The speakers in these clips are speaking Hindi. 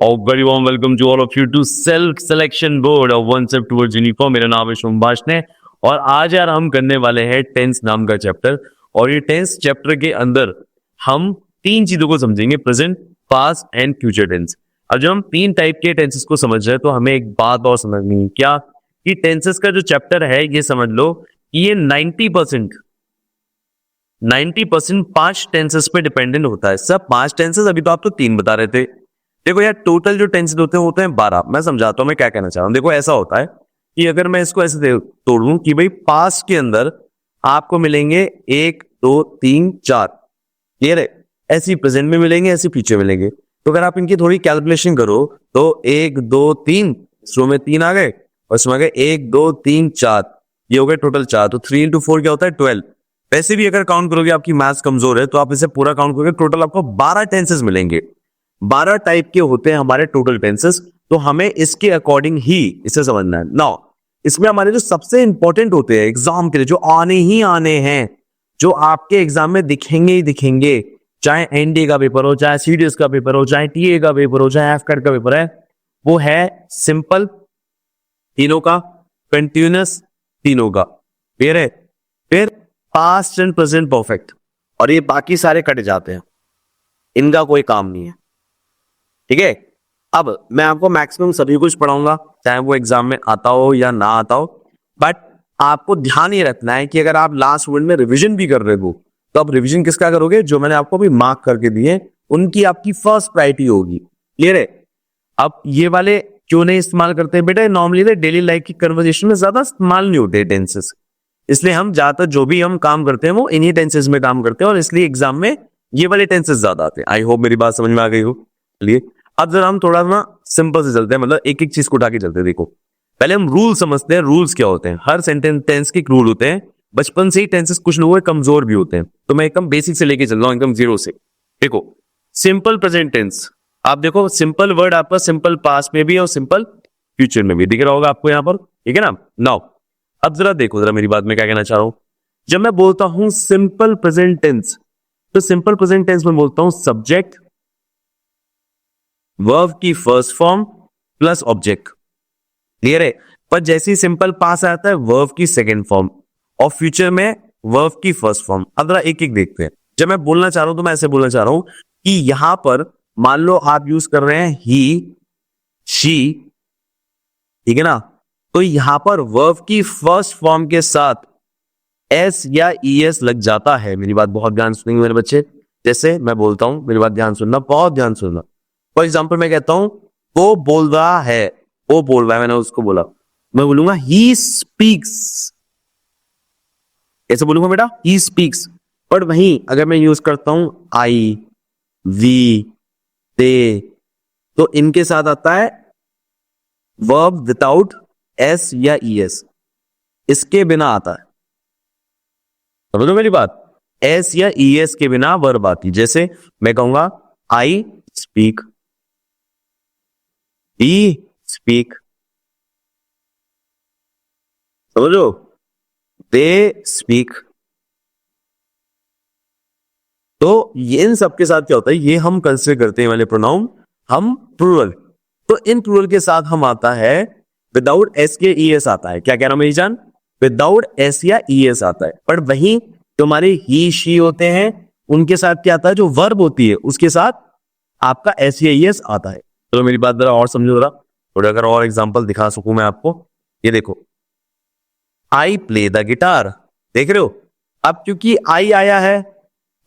Very warm welcome to all of you to self selection board of one step towards uniform. मेरा नाम है शुभम भाषने और आज यार हम करने वाले हैं टेंस नाम का चैप्टर। और ये टेंस चैप्टर के अंदर हम तीन चीजों को समझेंगे, present, past and future tense. अब जब हम तीन टाइप के टेंसेस को समझ रहे हैं तो हमें एक बात और समझनी है, क्या कि टेंसेस का जो चैप्टर है ये समझ लो कि ये 90% पांच टेंसेस पे डिपेंडेंट होता है। सब पांच टेंसेस, अभी तो आप तो तीन बता रहे थे। देखो यार, टोटल जो टेंसेस होते हैं 12। मैं समझाता हूं मैं क्या कहना चाह रहा हूं। देखो ऐसा होता है कि अगर मैं इसको ऐसे तोड़ दूं कि भाई पास्ट के अंदर आपको मिलेंगे 1 2 3 4, क्लियर है? ऐसे प्रेजेंट में मिलेंगे, ऐसे फ्यूचर मिलेंगे। तो अगर आप इनकी थोड़ी कैलकुलेशन करो तो 1 2 3, इसमें में 3 आ गए और इसमें आ गए 1 2 3 4, ये हो गए टोटल 4। तो 3 into 4 क्या होता है 12। वैसे भी अगर काउंट करोगे, आपकी मैथ्स कमजोर है तो आप इसे पूरा काउंट करोगे, टोटल आपको 12 टेंसेस मिलेंगे। 12 टाइप के होते हैं हमारे टोटल टेंसेस। तो हमें इसके अकॉर्डिंग ही इसे समझना है। नाउ इसमें हमारे जो सबसे इंपॉर्टेंट होते हैं एग्जाम के लिए, जो आने ही आने हैं, जो आपके एग्जाम में दिखेंगे ही दिखेंगे, चाहे एनडीए का पेपर हो, चाहे सीडीएस का पेपर हो, चाहे टीए का पेपर हो, चाहे एफकैट का पेपर है, वो है सिंपल तीनों का, कंटिन्यूअस तीनों का, क्लियर है? फिर पास्ट एंड प्रेजेंट परफेक्ट, और ये बाकी सारे कट जाते हैं, इनका कोई काम नहीं है, ठीक है? अब मैं आपको मैक्सिमम सभी कुछ पढ़ाऊंगा, चाहे वो एग्जाम में आता हो या ना आता हो। बट आपको ध्यान ये रखना है कि अगर आप लास्ट मिनट में रिवीजन भी कर रहे हो तो आप रिवीजन किसका करोगे? जो मैंने आपको अभी मार्क करके दिए उनकी आपकी फर्स्ट प्रायोरिटी होगी, क्लियर है? अब ये वाले क्यों नहीं इस्तेमाल करते बेटा? नॉर्मली डेली लाइफ की कन्वर्सेशन में ज्यादा इस्तेमाल नहीं होते टेंसेस, इसलिए हम ज्यादातर जो भी हम काम करते हैं वो इन्हीं टेंसेस में काम करते हैं, और इसलिए एग्जाम में ये वाले टेंसेस ज्यादा आते हैं। आई होप मेरी बात समझ में आ गई हो। चलिए अब जरा हम थोड़ा ना सिंपल से चलते हैं, मतलब एक एक चीज को उठा के चलते हैं। देखो पहले हम रूल समझते हैं। रूल्स क्या होते हैं? हर सेंटेंस टेंस के रूल होते हैं। बचपन से ही टेंसेस कुछ लोगों के कमजोर भी होते हैं, तो मैं एकदम बेसिक से लेके चल रहा हूं, एकदम जीरो से। देखो सिंपल प्रेजेंट टेंस, आप देखो सिंपल वर्ड आपका सिंपल पास्ट में भी है और सिंपल फ्यूचर में भी दिख रहा होगा आपको यहाँ पर, ठीक है ना? नाउ अब जरा देखो जरा मेरी बात में क्या कहना चाह रहा हूं। जब मैं बोलता हूं सिंपल प्रेजेंट टेंस, तो सिंपल प्रेजेंट टेंस में बोलता हूं सब्जेक्ट, वर्ब की first form plus object, clear है? पर जैसे ही सिंपल पास आता है वर्ब की सेकेंड फॉर्म, और फ्यूचर में वर्ब की फर्स्ट फॉर्म। अब जरा एक एक देखते हैं। जब मैं बोलना चाह रहा हूं तो मैं ऐसे बोलना चाह रहा हूं कि यहां पर मान लो आप यूज कर रहे हैं ही, शी, ठीक है ना? तो यहां पर वर्ब की फर्स्ट फॉर्म के साथ एस या ईएस लग जाता है। मेरी बात बहुत ध्यान सुनेंगे मेरे बच्चे। जैसे मैं बोलता हूं, मेरी बात ध्यान सुनना, बहुत ध्यान सुनना। फॉर एग्जाम्पल मैं कहता हूं वो बोल रहा है, वो बोल रहा है, मैंने उसको बोला, मैं बोलूंगा ही स्पीक्स, ऐसे बोलूंगा बेटा, ही स्पीक्स। पर वहीं अगर मैं यूज करता हूं आई, वी, दे, तो इनके साथ आता है वर्ब विदाउट एस या ईएस, इसके बिना आता है। समझो मेरी बात? एस या ईएस के बिना वर्ब आती। जैसे मैं कहूंगा आई स्पीक, ही स्पीक, समझो, दे स्पीक। तो ये इन सब के साथ क्या होता है, ये हम कंसिडर करते हैं वाले प्रोनाउन हम प्लूरल। तो इन प्लूरल के साथ हम आता है विदाउट एस के ईएस आता है। क्या कह रहा हूं मेरी जान? विदाउट एस या ईएस आता है। पर वहीं जो हमारे ही, शी होते हैं उनके साथ क्या आता है? जो वर्ब होती है उसके साथ आपका एस या ईएस आता है। चलो मेरी बात जरा और समझो जरा, थोड़ा अगर और एग्जांपल दिखा सकूं मैं आपको। ये देखो, आई प्ले द गिटार, देख रहे हो? अब क्योंकि आई आया है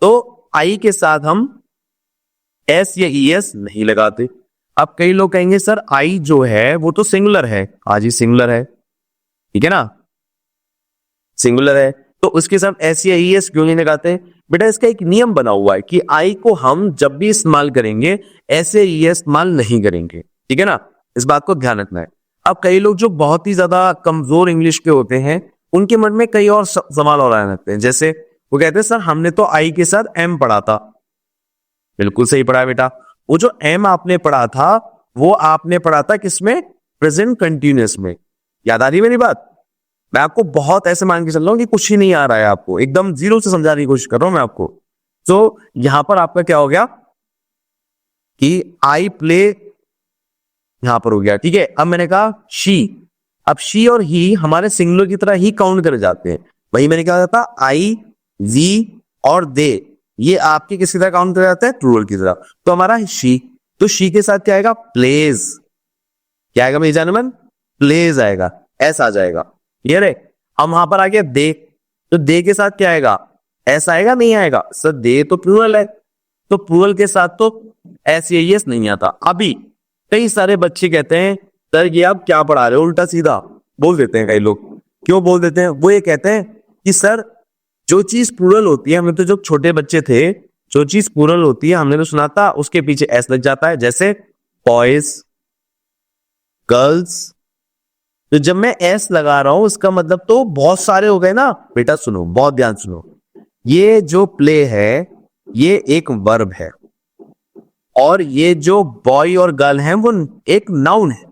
तो आई के साथ हम एस या ईएस नहीं लगाते। अब कई लोग कहेंगे सर आई जो है वो तो सिंगुलर है, आज ही सिंगुलर है, ठीक है ना? सिंगुलर है तो उसके साथ एस या ईएस क्यों नहीं लगाते? बेटा इसका एक नियम बना हुआ है कि आई को हम जब भी इस्तेमाल करेंगे एस या ईएस इस्तेमाल नहीं करेंगे, ठीक है ना? इस बात को ध्यान रखना है। अब कई लोग जो बहुत ही ज्यादा कमजोर इंग्लिश के होते हैं उनके मन में कई और सवाल और आने लगते हैं। जैसे वो कहते हैं सर हमने तो आई के साथ एम पढ़ा था। बिल्कुल सही पढ़ा बेटा। वो जो एम आपने पढ़ा था वो आपने पढ़ा था किसमें? प्रेजेंट कंटिन्यूअस में। याद आ रही मेरी बात? मैं आपको बहुत ऐसे मान के चल रहा हूं कि कुछ ही नहीं आ रहा है आपको, एकदम जीरो से समझाने की कोशिश कर रहा हूं मैं आपको। तो यहां पर आपका क्या हो गया कि आई प्ले यहां पर हो गया, ठीक है। अब मैंने कहा शी, अब शी और ही हमारे सिंगुलर की तरह ही काउंट करे जाते हैं। वही मैंने क्या था, आई, वी और दे, ये आपके किसकी तरह काउंट करे जाते हैं, प्लूरल की तरह। तो हमारा शी, तो शी के साथ क्या आएगा, प्लेज, क्या आएगा मेरी जानमन, प्लेज आएगा, एस आ जाएगा, क्लियर है। अब वहां पर आ गया दे, तो दे के साथ क्या आएगा, एस आएगा, नहीं आएगा सर, दे तो प्लूरल है, तो प्लूरल के साथ तो एस या एस नहीं आता। अभी कई सारे बच्चे कहते हैं सर ये आप क्या पढ़ा रहे हो, उल्टा सीधा बोल देते हैं कई लोग। क्यों बोल देते हैं, वो ये कहते हैं कि सर जो चीज प्लूरल होती है, हमने तो जब छोटे बच्चे थे, जो चीज प्लूरल होती है हमने तो सुना था उसके पीछे एस लग जाता है, जैसे बॉयज, गर्ल्स। तो जब मैं एस लगा रहा हूं उसका मतलब तो बहुत सारे हो गए ना। बेटा सुनो, बहुत ध्यान सुनो, ये जो प्ले है ये एक वर्ब है, और ये जो बॉय और गर्ल है वो एक नाउन है।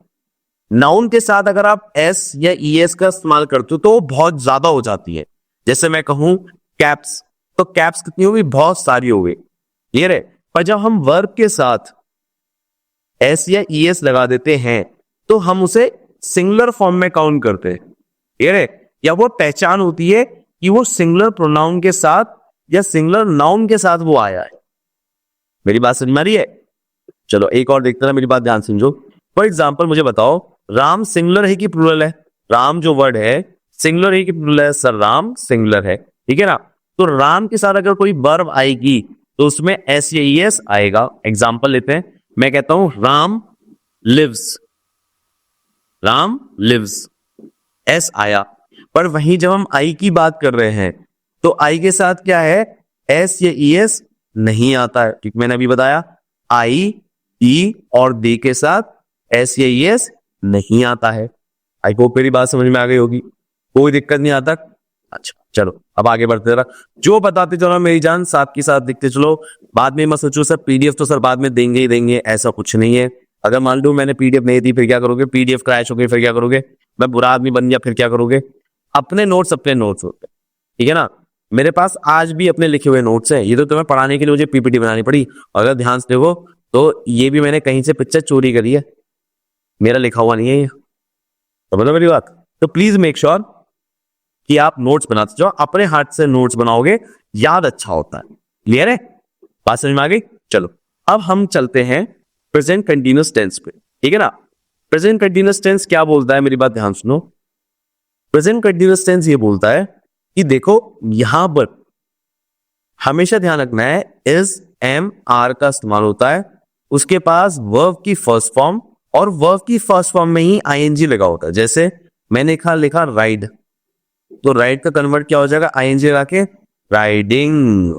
नाउन के साथ अगर आप एस या ईएस का इस्तेमाल करते हो तो वो बहुत ज्यादा हो जाती है। जैसे मैं कहूं कैप्स, तो कैप्स कितनी होगी, बहुत सारी हो गई, क्लियर है। पर जब हम वर्ब के साथ एस या ईएस लगा देते हैं तो हम उसे सिंगुलर फॉर्म में काउंट करते हैं, क्लियर है। या वो पहचान होती है कि वो सिंगुलर प्रोनाउन के साथ या सिंगुलर नाउन के साथ वो आया है। मेरी बात समझ में आ रही है। चलो एक और देखते हैं, मेरी बात ध्यान समझो। फॉर एग्जाम्पल मुझे बताओ, राम सिंगुलर है कि प्लूरल है, राम जो वर्ड है सिंगुलर है कि प्लूरल है, सर राम सिंगुलर है, ठीक है ना। तो राम के साथ अगर कोई वर्ब आएगी तो उसमें एस या ईएस आएगा। एग्जाम्पल लेते हैं, मैं कहता हूं Ram lives, Ram lives, S आया। पर वहीं जब हम आई की बात कर रहे हैं तो आई के साथ क्या है, एस या ईएस नहीं आता है, क्योंकि मैंने अभी बताया आई, ई और दी के साथ एस या ईएस नहीं आता है। आई होप मेरी बात समझ में आ गई होगी, कोई दिक्कत नहीं आता। अच्छा चलो अब आगे बढ़ते जरा, जो बताते चलो मेरी जान, साथ के साथ दिखते चलो। बाद में मत सोचो सर पीडीएफ तो सर बाद में देंगे ही देंगे, ऐसा कुछ नहीं है। अगर मान लो मैंने पीडीएफ नहीं दी फिर क्या करोगे, पीडीएफ क्रैश हो गई फिर क्या करोगे, मैं बुरा आदमी बन गया फिर क्या करोगे। अपने नोट्स होते हैं, ठीक है ना। मेरे पास आज भी अपने लिखे हुए नोट्स हैं, ये तो तुम्हें पढ़ाने के लिए मुझे पीपीटी बनानी पड़ी। अगर ध्यान से देखो तो ये भी मैंने कहीं से पिक्चर चोरी करी है, मेरा लिखा हुआ नहीं है ये, तो मतलब मेरी बात। तो प्लीज मेक श्योर कि आप नोट्स बनाते जाओ, अपने हाथ से नोट्स बनाओगे याद अच्छा होता है, क्लियर है, बात समझ में आ गई। चलो अब हम चलते हैं प्रेजेंट कंटीन्यूअस टेंस पे, ठीक है ना। प्रेजेंट कंटीन्यूअस टेंस क्या बोलता है, मेरी बात ध्यान सुनो। प्रेजेंट कंटीन्यूअस टेंस ये बोलता है कि देखो यहां पर हमेशा ध्यान रखना है इज, एम, आर का इस्तेमाल होता है, उसके पास वर्ब की फर्स्ट फॉर्म और वर्ब की फर्स्ट फॉर्म में ही आईएनजी लगा होता है। जैसे मैंने लिखा राइड, तो राइड का कन्वर्ट क्या हो जाएगा, आईएनजी लगा के राइडिंग,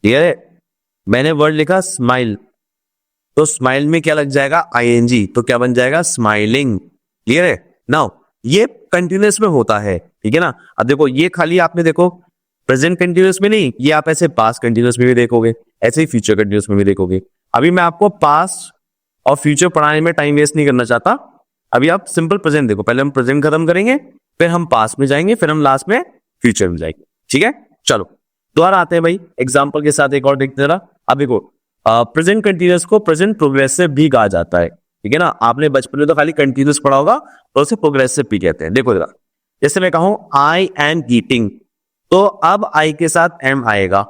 क्लियर है। मैंने वर्ड लिखा स्माइल, तो स्माइल में क्या लग जाएगा, आईएनजी, तो क्या बन जाएगा, स्माइलिंग, क्लियर है। नाउ ये कंटिन्यूअस में होता है, ठीक है ना। अब देखो ये खाली आपने देखो प्रेजेंट कंटिन्यूअस में नहीं, ये आप ऐसे पास्ट कंटिन्यूअस में भी देखोगे, ऐसे ही फ्यूचर कंटिन्यूअस में भी देखोगे। अभी मैं आपको पास्ट और फ्यूचर पढ़ाने में टाइम वेस्ट नहीं करना चाहता, अभी आप सिंपल प्रेजेंट देखो। पहले हम प्रेजेंट खत्म करेंगे, फिर हम पास्ट में जाएंगे, फिर हम लास्ट में फ्यूचर में जाएंगे, ठीक है। चलो दोबारा आते हैं भाई एग्जाम्पल के साथ, एक और देखते जरा। अब देखो प्रेजेंट कंटिन्यूअस को प्रेजेंट प्रोग्रेसिव भी कहा जाता है, ठीक है ना। आपने बचपन में तो खाली कंटिन्यूअस पढ़ा होगा, तो उसे प्रोग्रेसिव भी कहते हैं। देखो जरा, जैसे मैं कहूं आई एम ईटिंग, तो अब आई के साथ एम आएगा,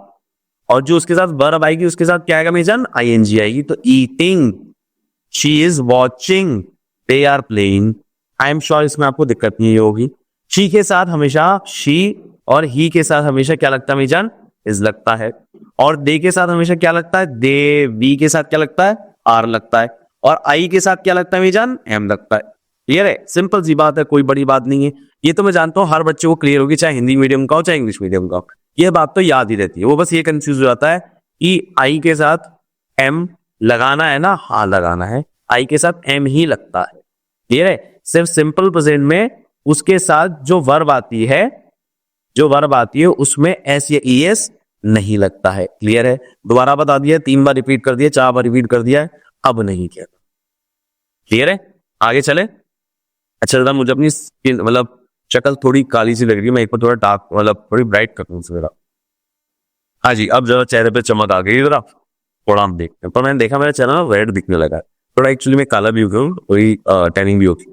और जो उसके साथ वर्ब आएगी उसके साथ क्या आएगा मेरी जान, आईएनजी आएगी। तो eating, she is watching, they are playing. I am sure इसमें आपको दिक्कत नहीं होगी। शी के साथ हमेशा शी और ही के साथ हमेशा क्या लगता है मेरी जान, इज लगता है। और दे के साथ हमेशा क्या लगता है, दे। वी के साथ क्या लगता है, आर लगता है। और आई के साथ क्या लगता है मेरी जान, एम लगता है। क्लियर है, सिंपल सी बात है, कोई बड़ी बात नहीं है। ये तो मैं जानता हूं हर बच्चे को क्लियर होगी, चाहे हिंदी मीडियम का हो चाहे इंग्लिश मीडियम का हो, ये बात तो याद ही रहती है। वो बस ये कंफ्यूज हो जाता है कि आई के साथ एम लगाना है ना, हाँ लगाना है, आई के साथ एम ही लगता है। क्लियर है, सिर्फ सिंपल प्रेजेंट में उसके साथ जो वर्ब आती है उसमें एस या ईएस नहीं लगता है। क्लियर है, दोबारा बता दिया, 3 बार रिपीट कर दिया, 4 बार रिपीट कर दिया है, अब नहीं किया। क्लियर है, आगे चले। अच्छा दादा मुझे अपनी स्किन मतलब शक्ल थोड़ी काली सी लग रही है, मैं एक बार थोड़ा डार्क मतलब थोड़ी ब्राइट कर दूं जरा। हाँ जी, अब जरा चेहरे पे चमक आ गई, जरा थोड़ा हम देखते हैं। पर मैंने देखा मेरा चेहरा रेड दिखने लगा है, थोड़ा एक्चुअली मैं काला भी हो गया हूँ, वही टैनिंग भी होगी,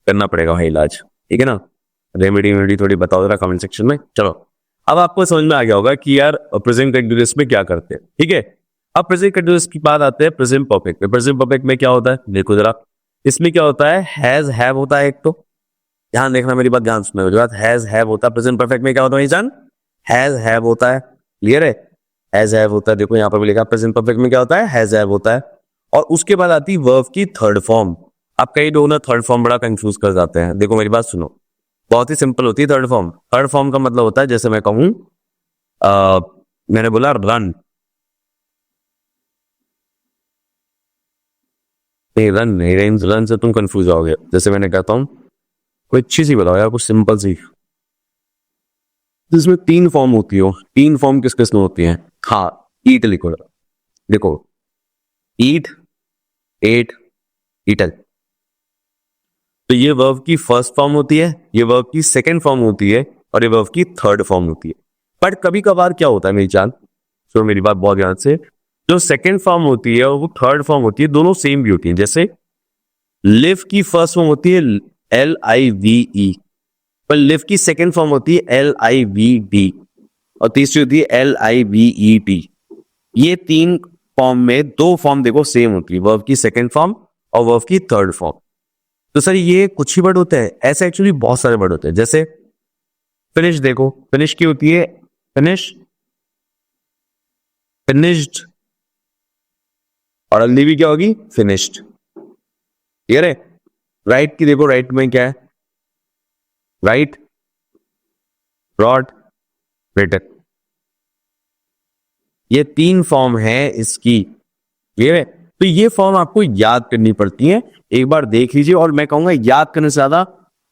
करना पड़ेगा भाई इलाज, ठीक है ना। रेमेडी वेमेडी थोड़ी बताओ जरा कमेंट सेक्शन में। चलो अब आपको समझ में आ गया होगा कि यार प्रेजेंट कंटिन्यूअस में क्या करते हैं, ठीक है। अब प्रेजेंट कंटिन्यूअस की बात आते हैं प्रेजेंट परफेक्ट में। प्रेजेंट परफेक्ट में क्या होता है देखो जरा, इसमें क्या होता है, हैज हैव होता है एक तो, ध्यान देखना मेरी बात, ध्यान सुनना मेरी बात, हैज हैव होता है प्रेजेंट परफेक्ट में। क्या होता है जान, हैज हैव होता है, क्लियर है, हैज हैव होता है। देखो यहाँ पर भी लिखा प्रेजेंट परफेक्ट में क्या होता है, हैज हैव होता है। और उसके बाद आती है वर्ब की थर्ड फॉर्म। अब कई लोग ना थर्ड फॉर्म बड़ा कंफ्यूज कर जाते हैं, देखो मेरी बात सुनो, बहुत ही सिंपल होती है थर्ड फॉर्म। थर्ड फॉर्म का मतलब होता है जैसे मैं कहूं, मैंने बोला रन, नहीं रन नहीं, रन से तुम कंफ्यूज आओगे। जैसे मैंने कहता हूं कोई अच्छी सी बताओ यार, कुछ सिंपल सी जिसमें तीन फॉर्म होती हो। तीन फॉर्म किस किस में होती हैं, हाँ ईट लिखो जरा, देखो ईट, एट, ईटल। तो ये वर्ब की फर्स्ट फॉर्म होती है, ये वर्ब की सेकंड फॉर्म होती है, और ये वर्ब की थर्ड फॉर्म होती है। बट कभी कभार क्या होता है मेरी जान, सुनो मेरी बात बहुत ध्यान से, जो सेकंड फॉर्म होती है और वो थर्ड फॉर्म होती है, दोनों सेम भी होती है। जैसे लिव की फर्स्ट फॉर्म होती है LIVE, पर लिव की सेकंड फॉर्म होती है LIVD, और तीसरी होती है LIVET। ये तीन फॉर्म में दो फॉर्म देखो सेम होती है, वर्ब की सेकंड फॉर्म और वर्ब की थर्ड फॉर्म। तो सर ये कुछ ही वर्ड होते हैं, ऐसे एक्चुअली बहुत सारे वर्ड होते हैं। जैसे फिनिश, देखो फिनिश की होती है फिनिश, फिनिश्ड, और अगली भी क्या होगी, फिनिश्ड, क्लियर है। राइट की देखो, राइट में क्या है, राइट, रॉट, रिटन। ये तीन फॉर्म है इसकी, क्लियर है। तो ये फॉर्म आपको याद करनी पड़ती है, एक बार देख लीजिए। और मैं कहूंगा याद करने से ज्यादा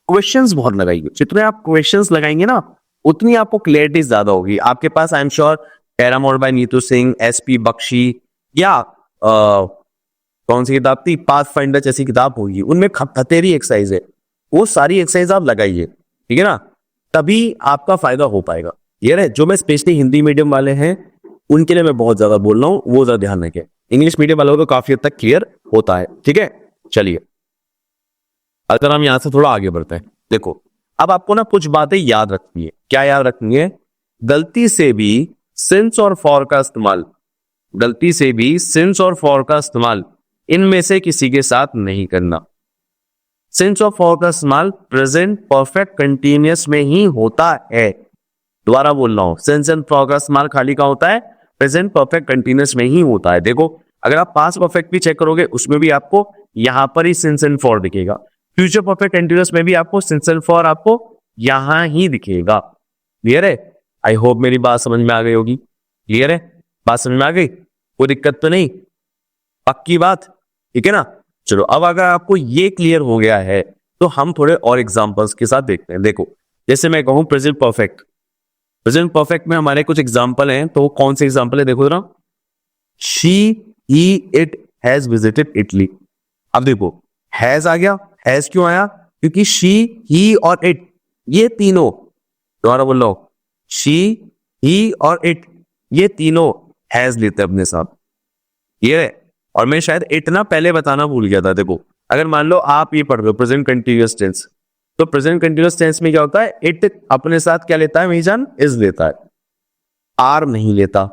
क्वेश्चंस बहुत लगाइए, जितने आप क्वेश्चंस लगाएंगे ना उतनी आपको क्लैरिटी ज्यादा होगी। आपके पास I am sure paramount by Neetu Singh, SP Bakshi, या कौन सी किताब थी, पाथ फाइंडर जैसी किताब होगी, उनमें खतेरी एक्सरसाइज है, वो सारी एक्सरसाइज आप लगाइए, ठीक है ना, तभी आपका फायदा हो पाएगा। क्लियर है। जो मैं स्पेशली हिंदी मीडियम वाले हैं उनके लिए मैं बहुत ज्यादा बोल रहा हूं, वो ज्यादा ध्यान रखें। इंग्लिश मीडियम वालों को काफी हद तक क्लियर होता है, ठीक है। चलिए अगर हम यहां से थोड़ा आगे बढ़ते हैं, देखो अब आपको ना कुछ बातें याद रखनी है। क्या याद रखनी है, गलती से भी सिंस और फॉर का इस्तेमाल, गलती से भी सिंस और फॉर का इस्तेमाल इनमें से किसी के साथ नहीं करना। सिंस और फॉर का इस्तेमाल प्रेजेंट परफेक्ट कंटिन्यूअस में ही होता है। दोबारा बोल रहा हूं, सिंस एंड फॉर का इस्तेमाल खाली का होता है, प्रेजेंट परफेक्ट कंटिन्यूअस में ही होता है। देखो अगर आप पास्ट परफेक्ट भी चेक करोगे उसमें भी आपको यहां पर ही सिंस एंड फॉर दिखेगा। फ्यूचर परफेक्ट कंटिन्यूअस में भी आपको सिंस एंड फॉर आपको यहां ही दिखेगा। क्लियर है। आई होप मेरी बात समझ में आ गई होगी। क्लियर है, बात समझ में आ गई, कोई दिक्कत तो नहीं, पक्की बात, ठीक है ना। चलो अब अगर आपको ये क्लियर हो गया है तो हम थोड़े और एग्जांपल्स के साथ देखते हैं। देखो जैसे मैं कहूं प्रेजेंट परफेक्ट, प्रेजेंट परफेक्ट में हमारे कुछ एग्जांपल हैं, तो कौन से एग्जांपल है देखो जरा, she, he, it has visited Italy. अब देखो हैज आ गया, हैज क्यों आया, क्योंकि शी, ही और इट ये तीनों, दोबारा बोल रहा हूं, शी, ही और इट ये तीनों हैज लेते हैं अपने साथ, ये है। और मैं शायद इट ना पहले बताना भूल गया था। देखो अगर मान लो आप ये पढ़ रहे हो प्रेजेंट कंटिन्यूअस टेंस, तो प्रेजेंट कंटिन्यूअस टेंस में क्या होता है, इट अपने साथ क्या लेता है मेरी जान, इज लेता है, आर नहीं लेता,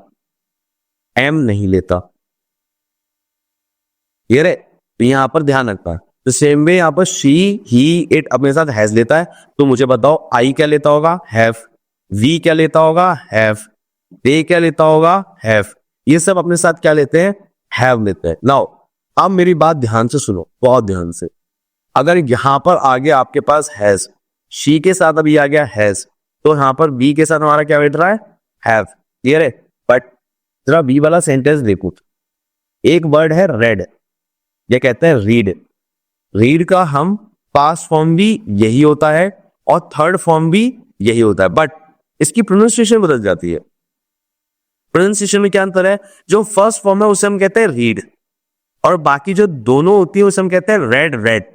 एम नहीं लेता, ये रे। तो यहां पर ध्यान रखना है। तो सेम वे यहां पर शी, ही, इट अपने साथ हैज लेता है, तो मुझे बताओ आई क्या लेता होगा, हैव, वी क्या लेता होगा, हैव, दे क्या लेता होगा, हैव। ये सब अपने साथ क्या लेते हैं, हैव लेते हैं। नाउ अब मेरी बात ध्यान से सुनो, बहुत ध्यान से। अगर यहां पर आगे आपके पास हैज, शी के साथ अभी आ गया हैज, तो यहां पर बी के साथ हमारा क्या बैठ रहा है, हैव, क्लियर है। बट जरा बी वाला सेंटेंस देखो, एक वर्ड है रेड, ये कहते हैं रीड। रीड का हम पास्ट फॉर्म भी यही होता है और थर्ड फॉर्म भी यही होता है, बट इसकी प्रोनाउंसिएशन बदल जाती है। प्रोनाउंसिएशन में क्या अंतर है, जो फर्स्ट फॉर्म है उसे हम कहते हैं रीड, और बाकी जो दोनों होती है उसे हम कहते हैं रेड रेड।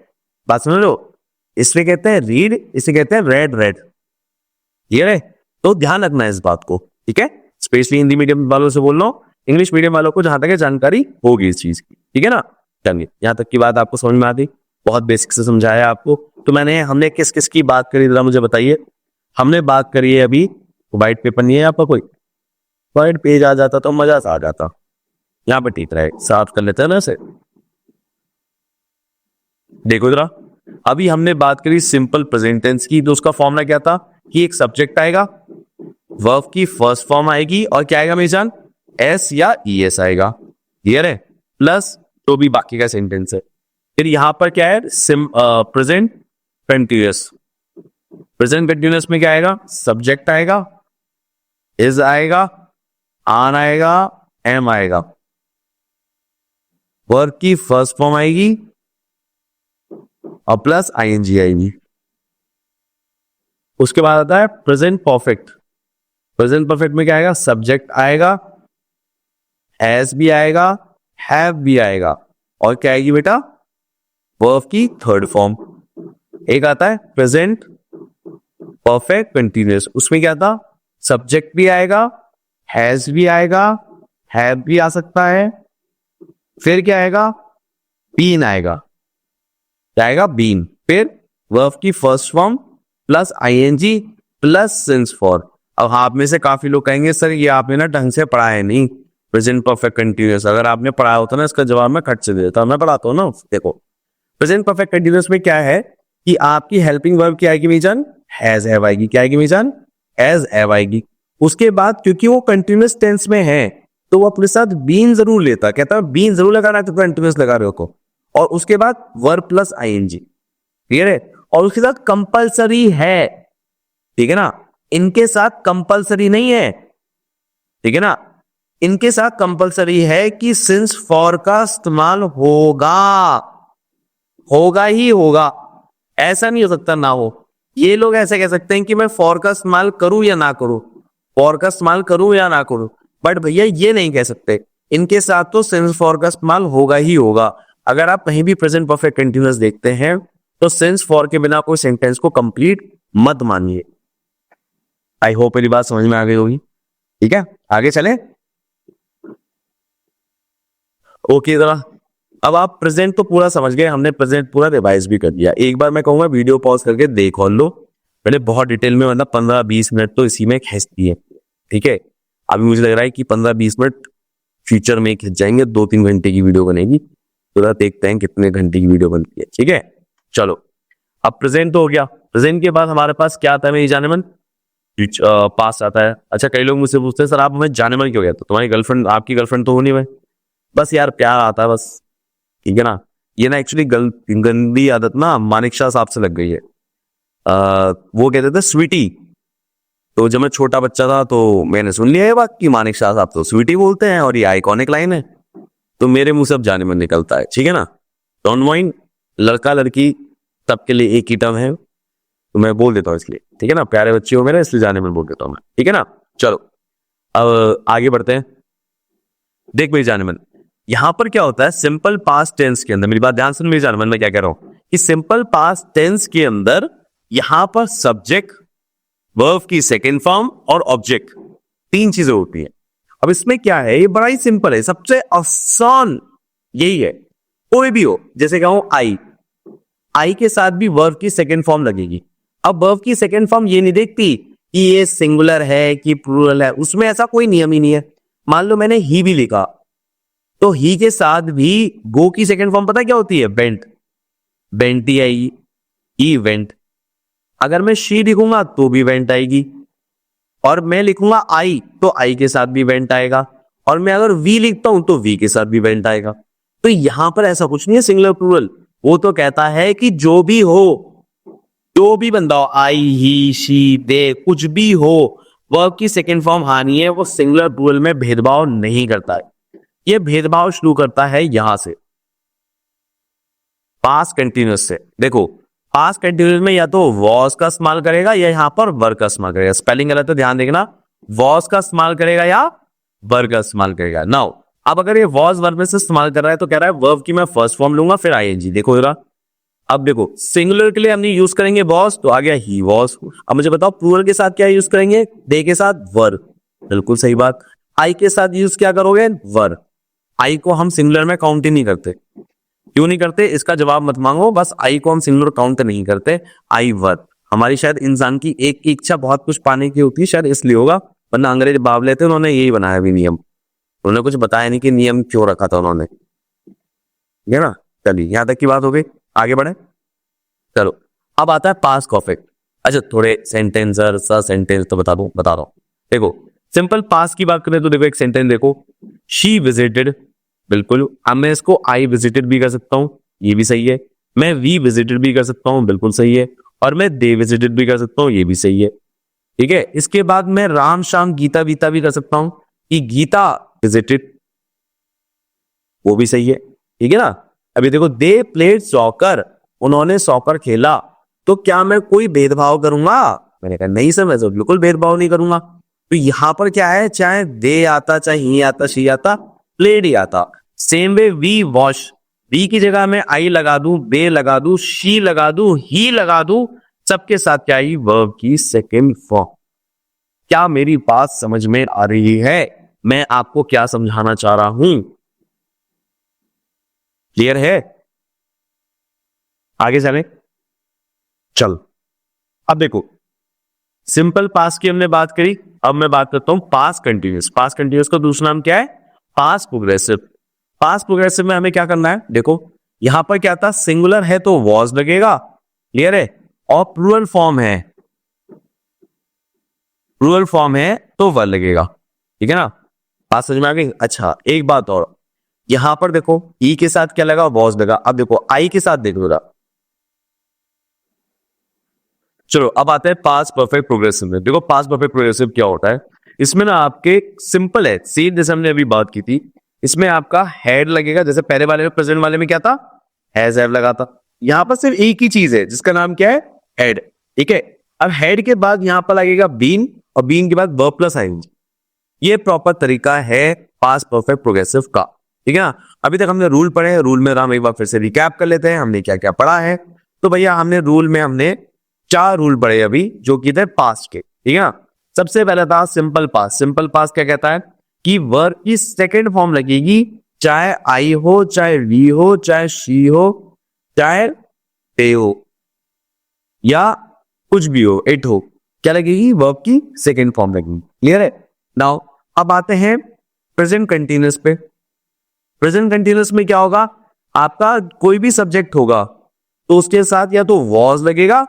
बात समझ लो, इसमें कहते हैं रीड, इसे कहते हैं रेड रेड, क्लियर है। तो ध्यान रखना है इस बात को, ठीक है। स्पेशली हिंदी मीडियम वालों से बोल रहा हूं, इंग्लिश मीडियम वालों को जहां तक जानकारी होगी इस चीज की, ठीक है ना। चलिए यहाँ तक की बात आपको समझ में आती, बहुत बेसिक से समझाया आपको। तो हमने किस किस की बात करी जरा मुझे बताइए। हमने बात करी है अभी, व्हाइट पेपर नहीं है आपका कोई, व्हाइट पेज आ जाता तो मजा सा आ जाता। यहाँ पे ठीक रहे, साफ कर लेते हैं ना इसे। देखो जरा, अभी हमने बात करी सिंपल प्रेजेंट टेंस की, तो उसका फॉर्मूला क्या था कि एक सब्जेक्ट आएगा, वर्ब की फर्स्ट फॉर्म आएगी और क्या आएगा मेरी जान, एस या ईएस आएगा, क्लियर है, प्लस तो भी बाकी का सेंटेंस है। फिर यहां पर क्या है, प्रेजेंट कंटिन्यूअस। प्रेजेंट कंटिन्यूअस में क्या आएगा, सब्जेक्ट आएगा, इज आएगा, आन आएगा, एम आएगा, वर्ब की फर्स्ट फॉर्म आएगी और प्लस आईएनजी आएगी। उसके बाद आता है प्रेजेंट परफेक्ट। प्रेजेंट परफेक्ट में क्या आएगा, सब्जेक्ट आएगा, हैज भी आएगा, हैव भी आएगा, और क्या आएगी बेटा, वर्ब की थर्ड फॉर्म। एक आता है प्रेजेंट परफेक्ट कंटिन्यूअस, उसमें क्या था, सब्जेक्ट भी आएगा, हैज भी आएगा, हैव भी आ सकता है, फिर क्या आएगा, बीन आएगा, क्या आएगा, बीन, फिर वर्ब की first form plus ING plus since for. अब आप में से काफी लोग कहेंगे सर ये आपने ना ढंग से पढ़ाया नहीं प्रेजेंट परफेक्ट कंटिन्यूअस। अगर आपने पढ़ाया होता ना इसका जवाब मैं खट से दे देता, मैं पढ़ाता हूँ ना। देखो प्रेजेंट परफेक्ट कंटिन्यूअस में क्या है कि आपकी हेल्पिंग वर्ब क्या आएगी मीजान, हैज हैव आएगी, क्या आएगी मीजान, हैज हैव आएगी। उसके बाद क्योंकि वो कंटिन्यूअस टेंस में है तो वो अपने साथ बीन जरूर लेता, कहता है बीन जरूर लगाना है तो कंटिन्यूअस लगा रहे हो को, और उसके बाद वर्ब प्लस आईएनजी, क्लियर है, और उसके साथ कंपलसरी है, ठीक है ना, इनके साथ कंपलसरी नहीं है, ठीक है ना, इनके साथ कंपलसरी है कि सिंस फॉर का इस्तेमाल होगा, होगा ही होगा, ऐसा नहीं हो सकता ना हो। ये लोग ऐसे कह सकते हैं कि मैं फॉर का इस्तेमाल करूं या ना करूं, फॉर का इस्तेमाल करूं या ना करूं, बट भैया ये नहीं कह सकते, इनके साथ तो सिंस फॉर का इस्तेमाल होगा ही होगा। अगर आप कहीं भी प्रेजेंट परफेक्ट कंटिन्यूअस देखते हैं तो सिंस फॉर के बिना कोई सेंटेंस को कंप्लीट मत मानिए। आई होप मेरी बात समझ में आ गई होगी, ठीक है, आगे चलें। ओके जरा, अब आप प्रेजेंट तो पूरा समझ गए, हमने प्रेजेंट पूरा रिवाइज भी कर दिया। एक बार मैं कहूंगा वीडियो पॉज करके देख और लो, मैंने बहुत डिटेल में मतलब 15-20 मिनट तो इसी में खींच दिए, ठीक है। अभी मुझे लग रहा है कि 15-20 मिनट फ्यूचर में खींच जाएंगे, 2-3 घंटे की वीडियो बनेगी, तो देखते हैं कितने घंटे की वीडियो बनती है, ठीक है। चलो अब प्रेजेंट तो हो गया, प्रेजेंट के बाद हमारे पास क्या आता है मेरी जाने मन, पास आता है। अच्छा कई लोग मुझसे पूछते हैं सर आप हमें जाने मन क्यों कहते हो, तुम्हारी गर्लफ्रेंड, आपकी गर्लफ्रेंड तो हो नहीं भाई, बस यार प्यार आता है बस, ठीक है ना। ये ना एक्चुअली गंदी आदत ना मानिक शाह साहब से लग गई है। वो कहते थे स्वीटी, तो जब मैं छोटा बच्चा था तो मैंने सुन लिया ये बात कि मानिक शाह साहब तो स्वीटी बोलते हैं और ये आइकॉनिक लाइन है, तो मेरे मुंह से अब जाने मन निकलता है, ठीक है ना। डोंट माइंड, लड़का लड़की सबके लिए एक ही टर्म है, तो मैं बोल देता हूँ इसलिए, ठीक है ना, प्यारे बच्चे हो मेरे इसलिए जाने मन बोल देता हूँ मैं, ठीक है ना। चलो अब आगे बढ़ते हैं। देख मेरी जाने मन, यहां पर क्या होता है सिंपल पास्ट टेंस के अंदर, मेरी बात ध्यान सुन मेरी जान, मैं क्या कह रहा हूं कि सिंपल पास्ट टेंस के अंदर यहां पर सब्जेक्ट, वर्ब की सेकेंड फॉर्म और ऑब्जेक्ट, तीन चीजें होती हैं। अब इसमें क्या है, ये बड़ा ही सिंपल है, सबसे आसान यही है, कोई भी हो, जैसे कहूं आई, आई के साथ भी वर्ब की सेकेंड फॉर्म लगेगी। अब वर्ब की सेकेंड फॉर्म ये नहीं देखती कि ये सिंगुलर है कि प्लूरल है, उसमें ऐसा कोई नियम ही नहीं है। मान लो मैंने ही भी लिखा तो ही के साथ भी गो की सेकेंड फॉर्म पता क्या होती है, बेंट, बेंट ही आएगी, इवेंट। अगर मैं शी लिखूंगा तो भी वेंट आएगी, और मैं लिखूंगा आई तो आई के साथ भी वेंट आएगा, और मैं अगर वी लिखता हूं तो वी के साथ भी वेंट आएगा। तो यहां पर ऐसा कुछ नहीं है सिंगुलर प्लूरल, वो तो कहता है कि जो भी हो, जो भी बंदा हो, आई ही शी दे कुछ भी हो, वर्ब की सेकेंड फॉर्म आनी है, वो सिंगुलर प्लूरल में भेदभाव नहीं करता है। ये भेदभाव शुरू करता है यहां से, पास्ट कंटिन्यूअस से। देखो पास्ट कंटिन्यूअस में या तो वॉज का इस्तेमाल करेगा या यहां पर वर्ब का इस्तेमाल करेगा, स्पेलिंग गलत है ध्यान देखना, वॉज का इस्तेमाल करेगा या वर्ब का इस्तेमाल करेगा। नाउ अब अगर ये वॉज वर्ब में से इस्तेमाल कर रहा है तो कह रहा है वर्ब की मैं फर्स्ट फॉर्म लूंगा फिर आईएनजी। देखो जरा, अब देखो सिंगुलर के लिए हमने यूज करेंगे वॉज, तो आ गया ही वॉज। अब मुझे बताओ प्लूरल के साथ क्या यूज करेंगे, दे के साथ वर्ब, बिल्कुल सही बात। आई के साथ यूज क्या करोगे, वर्ब। आई को हम सिंगुलर में काउंट ही नहीं करते, क्यों नहीं करते इसका जवाब मत मांगो, बस आई को हम सिंगुलर काउंट नहीं करते, आई वर्ब। हमारी शायद इंसान की एक की इच्छा बहुत कुछ पाने की होती है, शायद इसलिए होगा, वरना अंग्रेज बावले थे, उन्होंने यही बनाया भी नियम, उन्होंने कुछ बताया नहीं कि नियम क्यों रखा था उन्होंने, ठीक है ना। चलिए यहां तक की बात हो गई, आगे बढ़े। चलो अब आता है पास्ट परफेक्ट। अच्छा थोड़े सेंटेंसर सा सेंटेंस तो बता रहा हूं। देखो सिंपल पास्ट की बात करें तो देखो एक सेंटेंस देखो, शी विजिटेड, बिल्कुल। अब मैं इसको आई विजिटेड भी कर सकता हूं, ये भी सही है। मैं वी विजिटेड भी कर सकता हूं, बिल्कुल सही है। और मैं दे विजिटेड भी कर सकता हूं, ये भी सही है, ठीक है। इसके बाद मैं राम शाम गीता वीता भी कर सकता हूं कि गीता विजिटेड, वो भी सही है, ठीक है ना। अभी देखो दे प्लेड सॉकर, उन्होंने सॉकर खेला, तो क्या मैं कोई भेदभाव करूंगा? मैंने कहा नहीं सर, मैं तो बिल्कुल भेदभाव नहीं करूंगा। तो यहां पर क्या है, चाहे दे आता, चाहे ही आता, शी आता, प्लेड ही आता। Same way we wash, we की जगह मैं आई लगा दूं, बे लगा दूं, शी लगा दूं, ही लगा दूं, सबके साथ क्या आई, वर्ब की सेकेंड फॉर्म। क्या मेरी बात समझ में आ रही है? मैं आपको क्या समझाना चाह रहा हूं, क्लियर है? आगे चलें, चल। अब देखो सिंपल पास्ट की हमने बात करी, अब मैं बात करता हूं पास्ट कंटिन्यूस। पास्ट कंटिन्यूस का दूसरा नाम क्या है, पास्ट प्रोग्रेसिव। पास्ट प्रोग्रेसिव में हमें क्या करना है, देखो यहां पर क्या था, सिंगुलर है तो वॉज लगेगा, क्लियर है, और प्लूरल फॉर्म है, प्लूरल फॉर्म है तो वर लगेगा, ठीक है ना। बात समझ में आ गई? अच्छा एक बात और, यहां पर देखो ई के साथ क्या लगा, वॉज लगा। अब देखो आई के साथ देखो जरा, चलो अब आते हैं पास्ट परफेक्ट प्रोग्रेसिव में। देखो पास्ट परफेक्ट प्रोग्रेसिव क्या होता है, इसमें ना आपके सिंपल है, सेम जैसे हमने अभी बात की थी। इसमें आपका हेड लगेगा, जैसे पहले वाले में प्रेजेंट वाले में क्या था, हैज हैव लगा था। यहां पर सिर्फ एक ही चीज है जिसका नाम क्या है, हेड, ठीक है। अब हेड के बाद यहां पर लगेगा बीन, और बीन के बाद वर्ब प्लस आईएनजी। ये प्रॉपर तरीका है पास्ट परफेक्ट प्रोग्रेसिव का, ठीक है ना। अभी तक हमने रूल पढ़े हैं, रूल में हम एक बार फिर से रिकैप कर लेते हैं हमने क्या क्या पढ़ा है। तो भैया हमने रूल में हमने 4 रूल पढ़े अभी, जो कि थे पास्ट के, ठीक है ना। सबसे पहला था सिंपल पास्ट। सिंपल पास्ट क्या कहता है कि वर्ब की सेकंड फॉर्म लगेगी, चाहे आई हो, चाहे वी हो, चाहे शी हो, चाहे दे हो, या कुछ भी हो, इट हो, क्या लगेगी, वर्ब की सेकंड फॉर्म लगेगी, क्लियर है। नाउ अब आते हैं प्रेजेंट कंटिन्यूअस पे। प्रेजेंट कंटिन्यूअस में क्या होगा, आपका कोई भी सब्जेक्ट होगा तो उसके साथ या तो वॉज लगेगा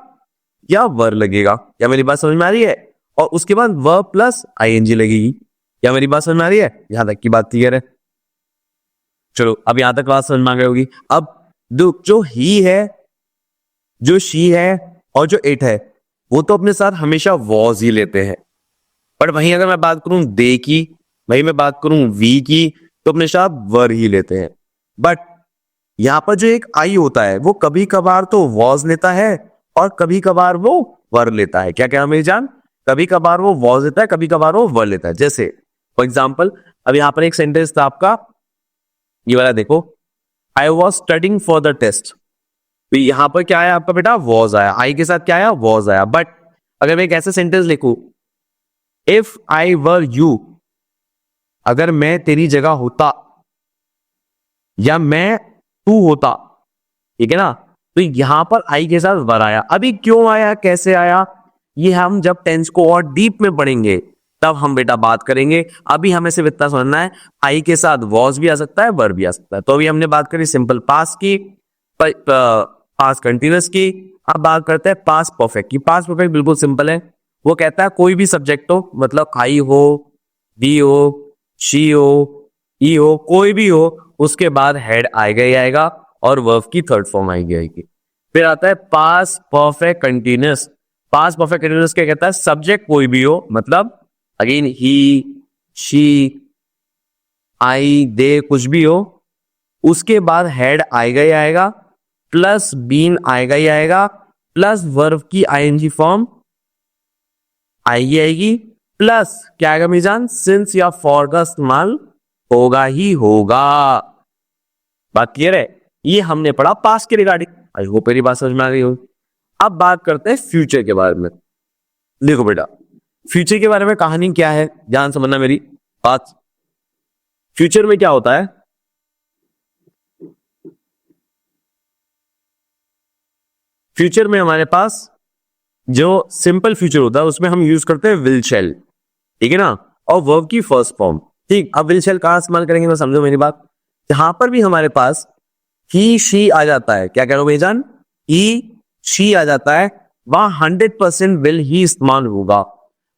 या वर लगेगा। क्या मेरी बात समझ में आ रही है? और उसके बाद वर्ब प्लस आईएनजी लगेगी। क्या मेरी बात समझ में आ रही है? यहां तक की बात क्लियर है? चलो अब यहां तक बात समझ में आ गई होगी। अब जो ही है, जो शी है, और जो इट है, वो तो अपने साथ हमेशा वॉज ही लेते हैं। पर वहीं अगर मैं बात करूं दे की, वहीं मैं बात करूं वी की, तो अपने साथ वर ही लेते हैं। बट यहां पर जो एक आई होता है, वो कभी कभार तो वॉज लेता है और कभी कभार वो वर लेता है। क्या क्या मेरी जान, कभी कभार वो वॉज लेता है, कभी कभार वो वर लेता है। जैसे फॉर एग्जाम्पल अब यहां पर एक सेंटेंस था आपका, ये वाला देखो, I was studying for the test. तो यहां पर क्या आया आपका बेटा, वॉज आया, आई के साथ क्या आया, वॉज आया। बट अगर मैं एक ऐसे सेंटेंस लिखूं, इफ आई वर यू, अगर मैं तेरी जगह होता, या मैं तू होता, ठीक है ना, तो यहां पर आई के साथ वर आया। अभी क्यों आया, कैसे आया, ये हम जब टेंस को और डीप में पढ़ेंगे तब हम बेटा बात करेंगे। अभी हमें सिर्फ इतना समझना है, आई के साथ वॉज भी आ सकता है, वर भी आ सकता है। तो अभी हमने बात करी सिंपल पास्ट की, पास्ट कंटिन्यूअस की। अब बात करते हैं पास्ट परफेक्ट की। पास्ट परफेक्ट बिल्कुल सिंपल है, वो कहता है कोई भी सब्जेक्ट हो, मतलब आई हो, वी हो, शी हो, ई हो, कोई भी हो, उसके बाद हेड आएगा ही आएगा और वर्ब की थर्ड फॉर्म आएगी। फिर आता है past perfect continuous. Past perfect continuous क्या कहता है, सब्जेक्ट कोई भी हो, मतलब अगेन ही, शी, आई, दे, कुछ भी हो, उसके बाद हेड आएगा ही आएगा, प्लस बीन आएगा ही आएगा, प्लस वर्ब की आईएनजी फॉर्म आएगी आएगी, प्लस क्या आएगा मीजान, सिंस या फॉर का इस्तेमाल होगा ही होगा। बात क्लियर है? ये हमने पढ़ा पास्ट के रिगार्डिंग, आई होप मेरी बात समझ में आ गई हो। अब बात करते हैं फ्यूचर के बारे में। देखो बेटा, फ्यूचर के बारे में कहानी क्या है, ध्यान समझना मेरी बात। फ्यूचर में क्या होता है, फ्यूचर में हमारे पास जो सिंपल फ्यूचर होता है उसमें हम यूज करते हैं विल शैल, ठीक है ना, और वर्ब की फर्स्ट फॉर्म। ठीक, अब विल शैल कहां इस्तेमाल करेंगे तो समझो मेरी बात। जहां पर भी हमारे पास ही शी आ जाता है, क्या कह रहे हो भाईजान, ही शी आ जाता है, वहां 100% विल ही इस्तेमाल होगा।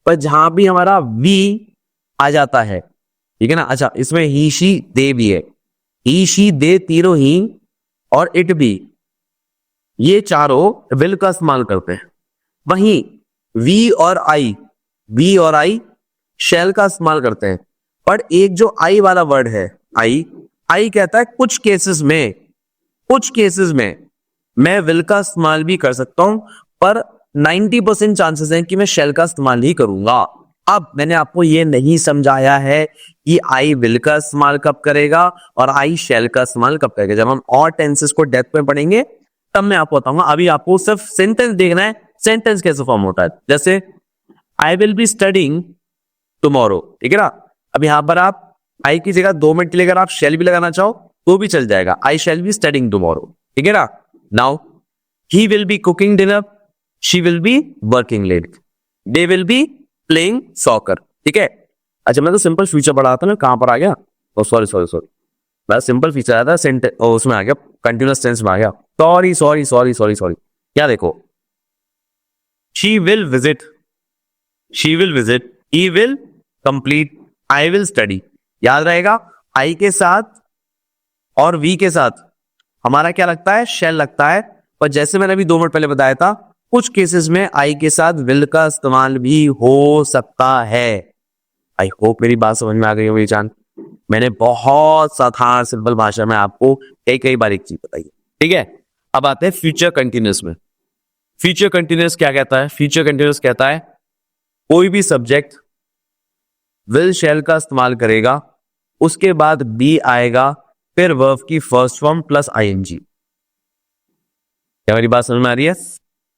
पर जहां भी हमारा वी आ जाता है, ठीक है ना, अच्छा इसमें ही शी दे भी है, ही शी दे तीनों ही और इट भी, ये चारों विल का इस्तेमाल करते हैं। वहीं वी और आई शैल का इस्तेमाल करते हैं। पर एक जो आई वाला वर्ड है, आई कहता है कुछ केसेस में मैं विल का इस्तेमाल भी कर सकता हूं, पर 90% चांसेस हैं कि मैं शैल का इस्तेमाल ही करूंगा। अब मैंने आपको यह नहीं समझाया है कि आई विल का इस्तेमाल कब करेगा और आई शैल का इस्तेमाल कब करेगा। जब हम और टेंसेस को डेप्थ में पढ़ेंगे तब मैं आपको बताऊंगा। अभी आपको सिर्फ सेंटेंस देखना है, सेंटेंस कैसे फॉर्म होता है। जैसे I will be studying tomorrow, ठीक है ना। अब यहां पर आप आई की जगह 2 मिनट के लिए अगर आप शैल भी लगाना चाहो तो भी चल जाएगा, I shall be studying tomorrow, ठीक है ना। Now he will be cooking dinner, she will be working late, they will be playing soccer, ठीक है। अच्छा मैं तो सिंपल फ्यूचर पढ़ा था ना, कहां पर आ गया, सॉरी मैं सिंपल फ्यूचर आया था, सेंटेंस उसमें आ गया, कंटिन्यूअस टेंस में आ गया। सॉरी क्या देखो, she will visit, he will complete, I will study. याद रहेगा, आई के साथ और वी के साथ हमारा क्या लगता है, शैल लगता है। पर जैसे मैंने अभी 2 मिनट पहले बताया था, कुछ केसेस में आई के साथ विल का इस्तेमाल भी हो सकता है। आई होप मेरी बात समझ में आ गई होगी जान। मैंने बहुत साधारण सिंपल भाषा में आपको कई बार एक चीज बताई, ठीक है। अब आते हैं फ्यूचर कंटिन्यूअस में। फ्यूचर कंटिन्यूअस क्या कहता है, फ्यूचर कंटिन्यूअस कहता है कोई भी सब्जेक्ट विल शैल का इस्तेमाल करेगा, उसके बाद बी आएगा, फिर वर्ब की फर्स्ट फॉर्म प्लस आईएनजी। क्या मेरी बात समझ में आ रही है?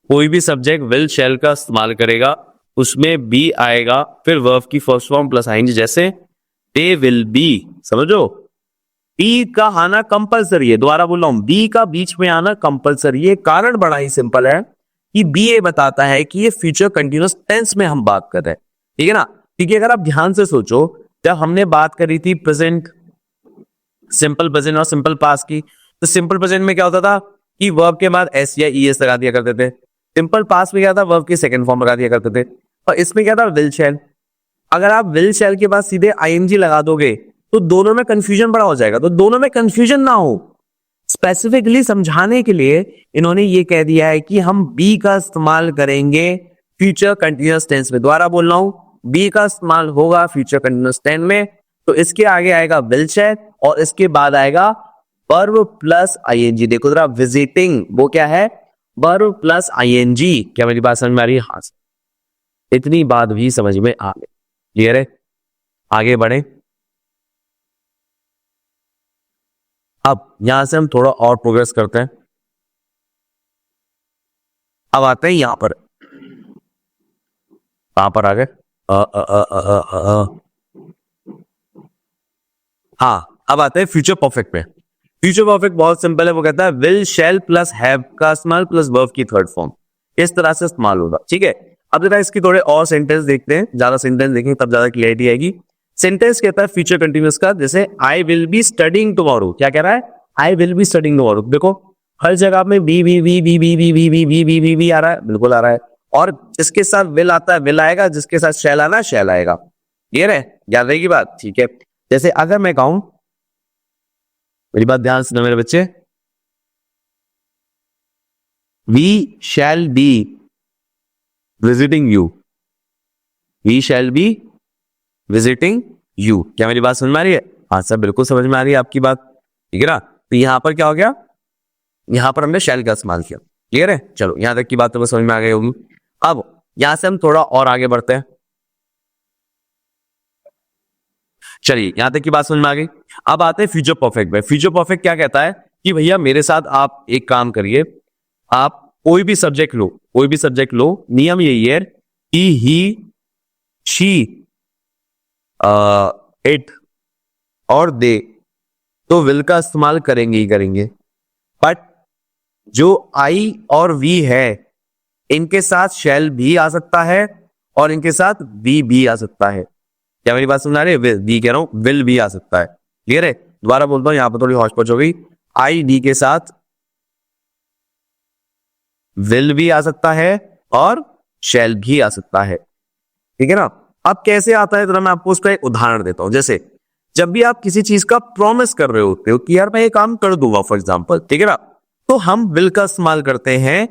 कोई भी सब्जेक्ट विल शैल का इस्तेमाल करेगा, उसमें बी आएगा, फिर वर्ब की फर्स्ट फॉर्म प्लस आईएनजी। जैसे दे विल बी, समझो बी का आना कंपलसरी है, दोबारा बोल रहा हूं, बी का बीच में आना कंपलसरी है। कारण बड़ा ही सिंपल है कि बी ये बताता है कि ये फ्यूचर कंटिन्यूअस टेंस में हम बात कर रहे हैं, ठीक है ना। क्योंकि अगर आप ध्यान से सोचो, जब हमने बात करी थी प्रेजेंट, सिंपल प्रेजेंट और सिंपल पास्ट की, तो सिंपल प्रेजेंट में क्या होता था कि वर्ब के बाद एस या ईएस लगा दिया करते थे। सिंपल पास्ट में क्या था, वर्ब की सेकंड फॉर्म लगा दिया करते थे। और इसमें क्या था, विल शैल। अगर आप विल शैल के बाद सीधे आईएनजी लगा दोगे तो दोनों में कंफ्यूजन बड़ा हो जाएगा। तो दोनों में कंफ्यूजन ना हो, स्पेसिफिकली समझाने के लिए इन्होंने ये कह दिया है कि हम बी का इस्तेमाल करेंगे फ्यूचर कंटिन्यूअस टेंस में। दोबारा बोल रहा हूं, बी का इस्तेमाल होगा फ्यूचर कंटिन्यूअस टेंस में। तो इसके आगे आएगा विल शैल और इसके बाद आएगा वर्ब प्लस आईएनजी। देखो जरा, विजिटिंग वो क्या है, वर्ब प्लस आईएनजी। क्या मेरी बात समझ में आ रही है? हाँ, इतनी बात भी समझ में आ गई, क्लियर है। आगे बढ़े। अब यहां से हम थोड़ा और प्रोग्रेस करते हैं। अब आते हैं यहां पर, कहां पर आ गए, हाँ अब आते हैं फ्यूचर परफेक्ट पे। फ्यूचर परफेक्ट बहुत सिंपल है, वो कहता है विल शैल प्लस हैव का इस्तेमाल प्लस वर्ब की थर्ड फॉर्म, इस तरह से इस्तेमाल होगा, ठीक है। अब जरा इसकी थोड़े और सेंटेंस देखते हैं, ज्यादा सेंटेंस देखेंगे तब ज्यादा क्लियरिटी आएगी। सेंटेंस कहता है फ्यूचर कंटिन्यूअस का, जैसे I will be studying tomorrow. क्या कह रहा है, I will be studying tomorrow. देखो हर जगह में बी आ रहा है, बिल्कुल आ रहा है। और जिसके साथ विल आता है विल आएगा, जिसके साथ शैल आना शैल आएगा। क्लियर है, याद रहेगी बात, ठीक है। जैसे अगर मैं कहूं, मेरी बात ध्यान सुनो मेरे बच्चे, we shall be visiting you, we shall be visiting you. क्या मेरी बात समझ में आ रही है? हाँ सर, बिल्कुल समझ में आ रही है आपकी बात, ठीक है ना। तो यहां पर क्या हो गया, यहां पर हमने शैल का इस्तेमाल किया, क्लियर है। चलो यहां तक की बात तो समझ में आ गई होगी। अब यहां से हम थोड़ा और आगे बढ़ते हैं। चलिए यहां तक की बात समझ में आ गई। अब आते हैं फ्यूचर परफेक्ट पे। फ्यूचर परफेक्ट क्या कहता है कि भैया मेरे साथ आप एक काम करिए, आप कोई भी सब्जेक्ट लो, कोई भी सब्जेक्ट लो, नियम यही है कि ही शी इट और दे तो विल का इस्तेमाल करेंगे ही करेंगे। बट जो आई और वी है इनके साथ शैल भी आ सकता है और इनके साथ वी भी आ सकता है। क्या मेरी बात समझ आ रही है? विल, वी कह रहा हूं, विल भी आ सकता है। क्लियर है? दोबारा बोलता हूं, यहां पर थोड़ी हौच पौच हो गई। आई डी के साथ विल भी आ सकता है और शैल भी आ सकता है। ठीक है ना? अब कैसे आता है जरा मैं आपको उसका एक उदाहरण देता हूं। जैसे जब भी आप किसी चीज का प्रॉमिस कर रहे होते हो कि यार मैं ये काम कर दूंगा फॉर एग्जाम्पल, ठीक है ना, तो हम विल का इस्तेमाल करते हैं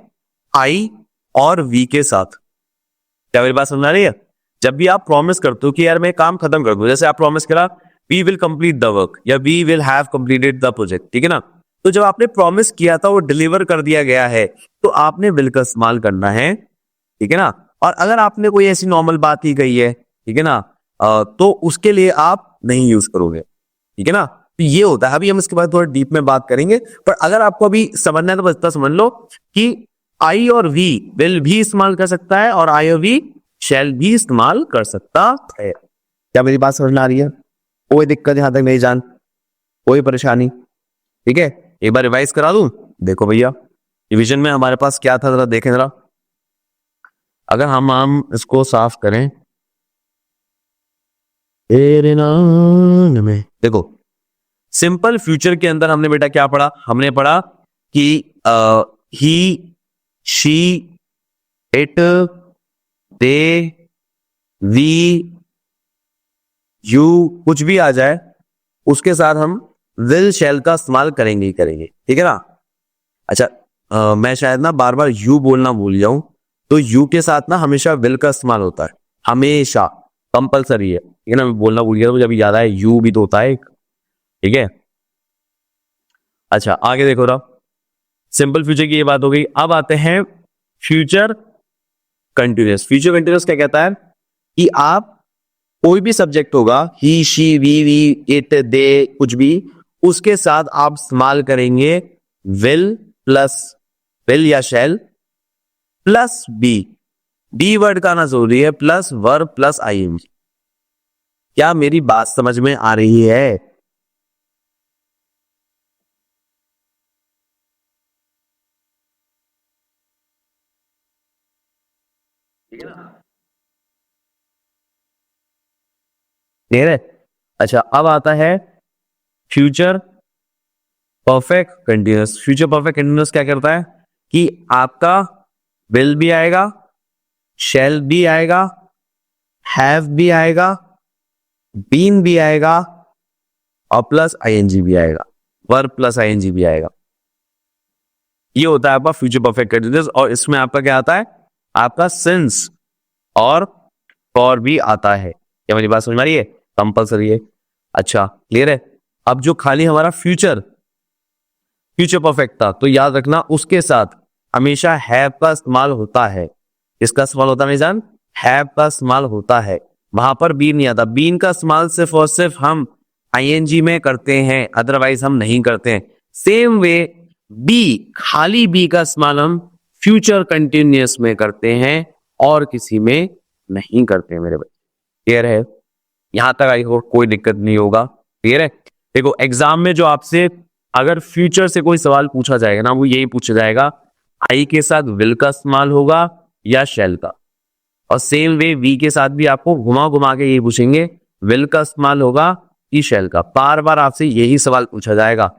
आई और वी के साथ। क्या मेरी बात समझ आ रही है? जब भी आप प्रॉमिस करते हो कि यार मैं काम खत्म कर दूं, जैसे आप प्रॉमिस करा we will complete the work या we will have completed the project, ठीक है ना, तो जब आपने प्रॉमिस किया था वो डिलीवर कर दिया गया है तो आपने विल का इस्तेमाल करना है। ठीक है ना? और अगर आपने कोई ऐसी नॉर्मल बात ही कही है, ठीक है ना, तो उसके लिए आप नहीं यूज करोगे। ठीक है ना? तो ये होता है। अभी हम इसके बाद थोड़ा डीप में बात करेंगे, पर अगर आपको अभी समझना है तो बस इतना समझ लो कि आई और वी विल भी इस्तेमाल कर सकता है और आई और वी शैल भी इस्तेमाल कर सकता है। क्या मेरी बात समझ में आ रही है? कोई दिक्कत यहां तक नहीं जान, कोई परेशानी? ठीक है, एक बार रिवाइज करा दूं। देखो भैया, रिवीजन में हमारे पास क्या था, जरा देखें जरा। अगर हम इसको साफ करें, तेरे नाम में देखो, सिंपल फ्यूचर के अंदर हमने बेटा क्या पढ़ा? हमने पढ़ा कि he, she, it, they, we, you, कुछ भी आ जाए उसके साथ हम विल शैल का इस्तेमाल करेंगे ही करेंगे। ठीक है ना? अच्छा, मैं शायद ना बार बार यू बोलना भूल जाऊं, तो यू के साथ ना हमेशा विल का इस्तेमाल होता है, हमेशा, कंपलसरी है। ठीक है ना? मैं बोलना भूल गया, मुझे अभी याद आया, यू भी तो होता है एक। ठीक है? अच्छा, आगे देखो रहा, सिंपल फ्यूचर की ये बात हो गई। अब आते हैं फ्यूचर कंटिन्यूअस। फ्यूचर कंटिन्यूअस क्या कहता है कि आप कोई भी सब्जेक्ट होगा, ही, शी, वी, इट, दे, कुछ भी, उसके साथ आप इस्तेमाल करेंगे विल प्लस, विल या shall plus be. Be word का आना जरूरी है, प्लस वर्ब प्लस आईएनजी। क्या मेरी बात समझ में आ रही है? ठीक है ना? क्लियर है? अच्छा, अब आता है future perfect continuous. Future perfect continuous क्या करता है कि आपका विल भी आएगा, शैल भी आएगा, हैव भी आएगा, बीन भी आएगा और प्लस आईएनजी भी आएगा, वर्ब प्लस आईएनजी भी आएगा। ये होता है आपका फ्यूचर परफेक्ट कंटिन्यूअस। और इसमें आपका क्या आता है? आपका सिंस और फॉर भी आता है। क्या मेरी बात समझ में आ रही है? कंपल्सरी है। अच्छा, क्लियर है? अब जो खाली हमारा फ्यूचर फ्यूचर परफेक्ट था, तो याद रखना उसके साथ हमेशा हैव का इस्तेमाल होता है। इसका इस्तेमाल होता है मेरी जान, हैव का इस्तेमाल होता है। वहां पर बीन नहीं आता। बीन का इस्तेमाल सिर्फ और सिर्फ हम आईएनजी में करते हैं, अदरवाइज हम नहीं करते हैं। सेम वे बी, खाली बी का इस्तेमाल हम फ्यूचर कंटिन्यूअस में करते हैं और किसी में नहीं करते मेरे बच्चे। क्लियर है? यहां तक आई हो, कोई दिक्कत नहीं होगा। क्लियर है? देखो, एग्जाम में जो आपसे अगर फ्यूचर से कोई सवाल पूछा जाएगा ना, वो यही पूछा जाएगा आई के साथ विल का इस्तेमाल होगा या शैल का। और सेम वे वी के साथ भी आपको घुमा घुमा के यही पूछेंगे, विल का इस्तेमाल होगा कि शैल का। बार बार आपसे यही सवाल पूछा जाएगा,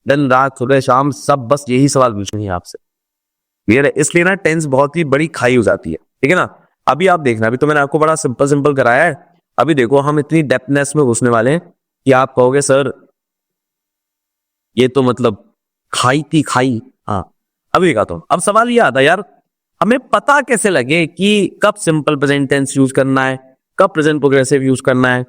दिन रात सुबह शाम सब बस यही सवाल पूछेंगे आपसे। क्लियर है? इसलिए ना टेंस बहुत ही बड़ी खाई हो जाती है। ठीक है ना? अभी आप देखना, अभी तो मैंने आपको बड़ा सिंपल सिंपल कराया है। अभी देखो, हम इतनी डेप्थनेस में घुसने वाले हैं कि आप कहोगे सर ये तो मतलब खाई थी खाई। हाँ, अभी दिखाता हूं। अब सवाल ये आता है यार, हमें पता कैसे लगे कि कब सिंपल प्रेजेंट टेंस यूज करना है, कब प्रेजेंट प्रोग्रेसिव यूज करना है,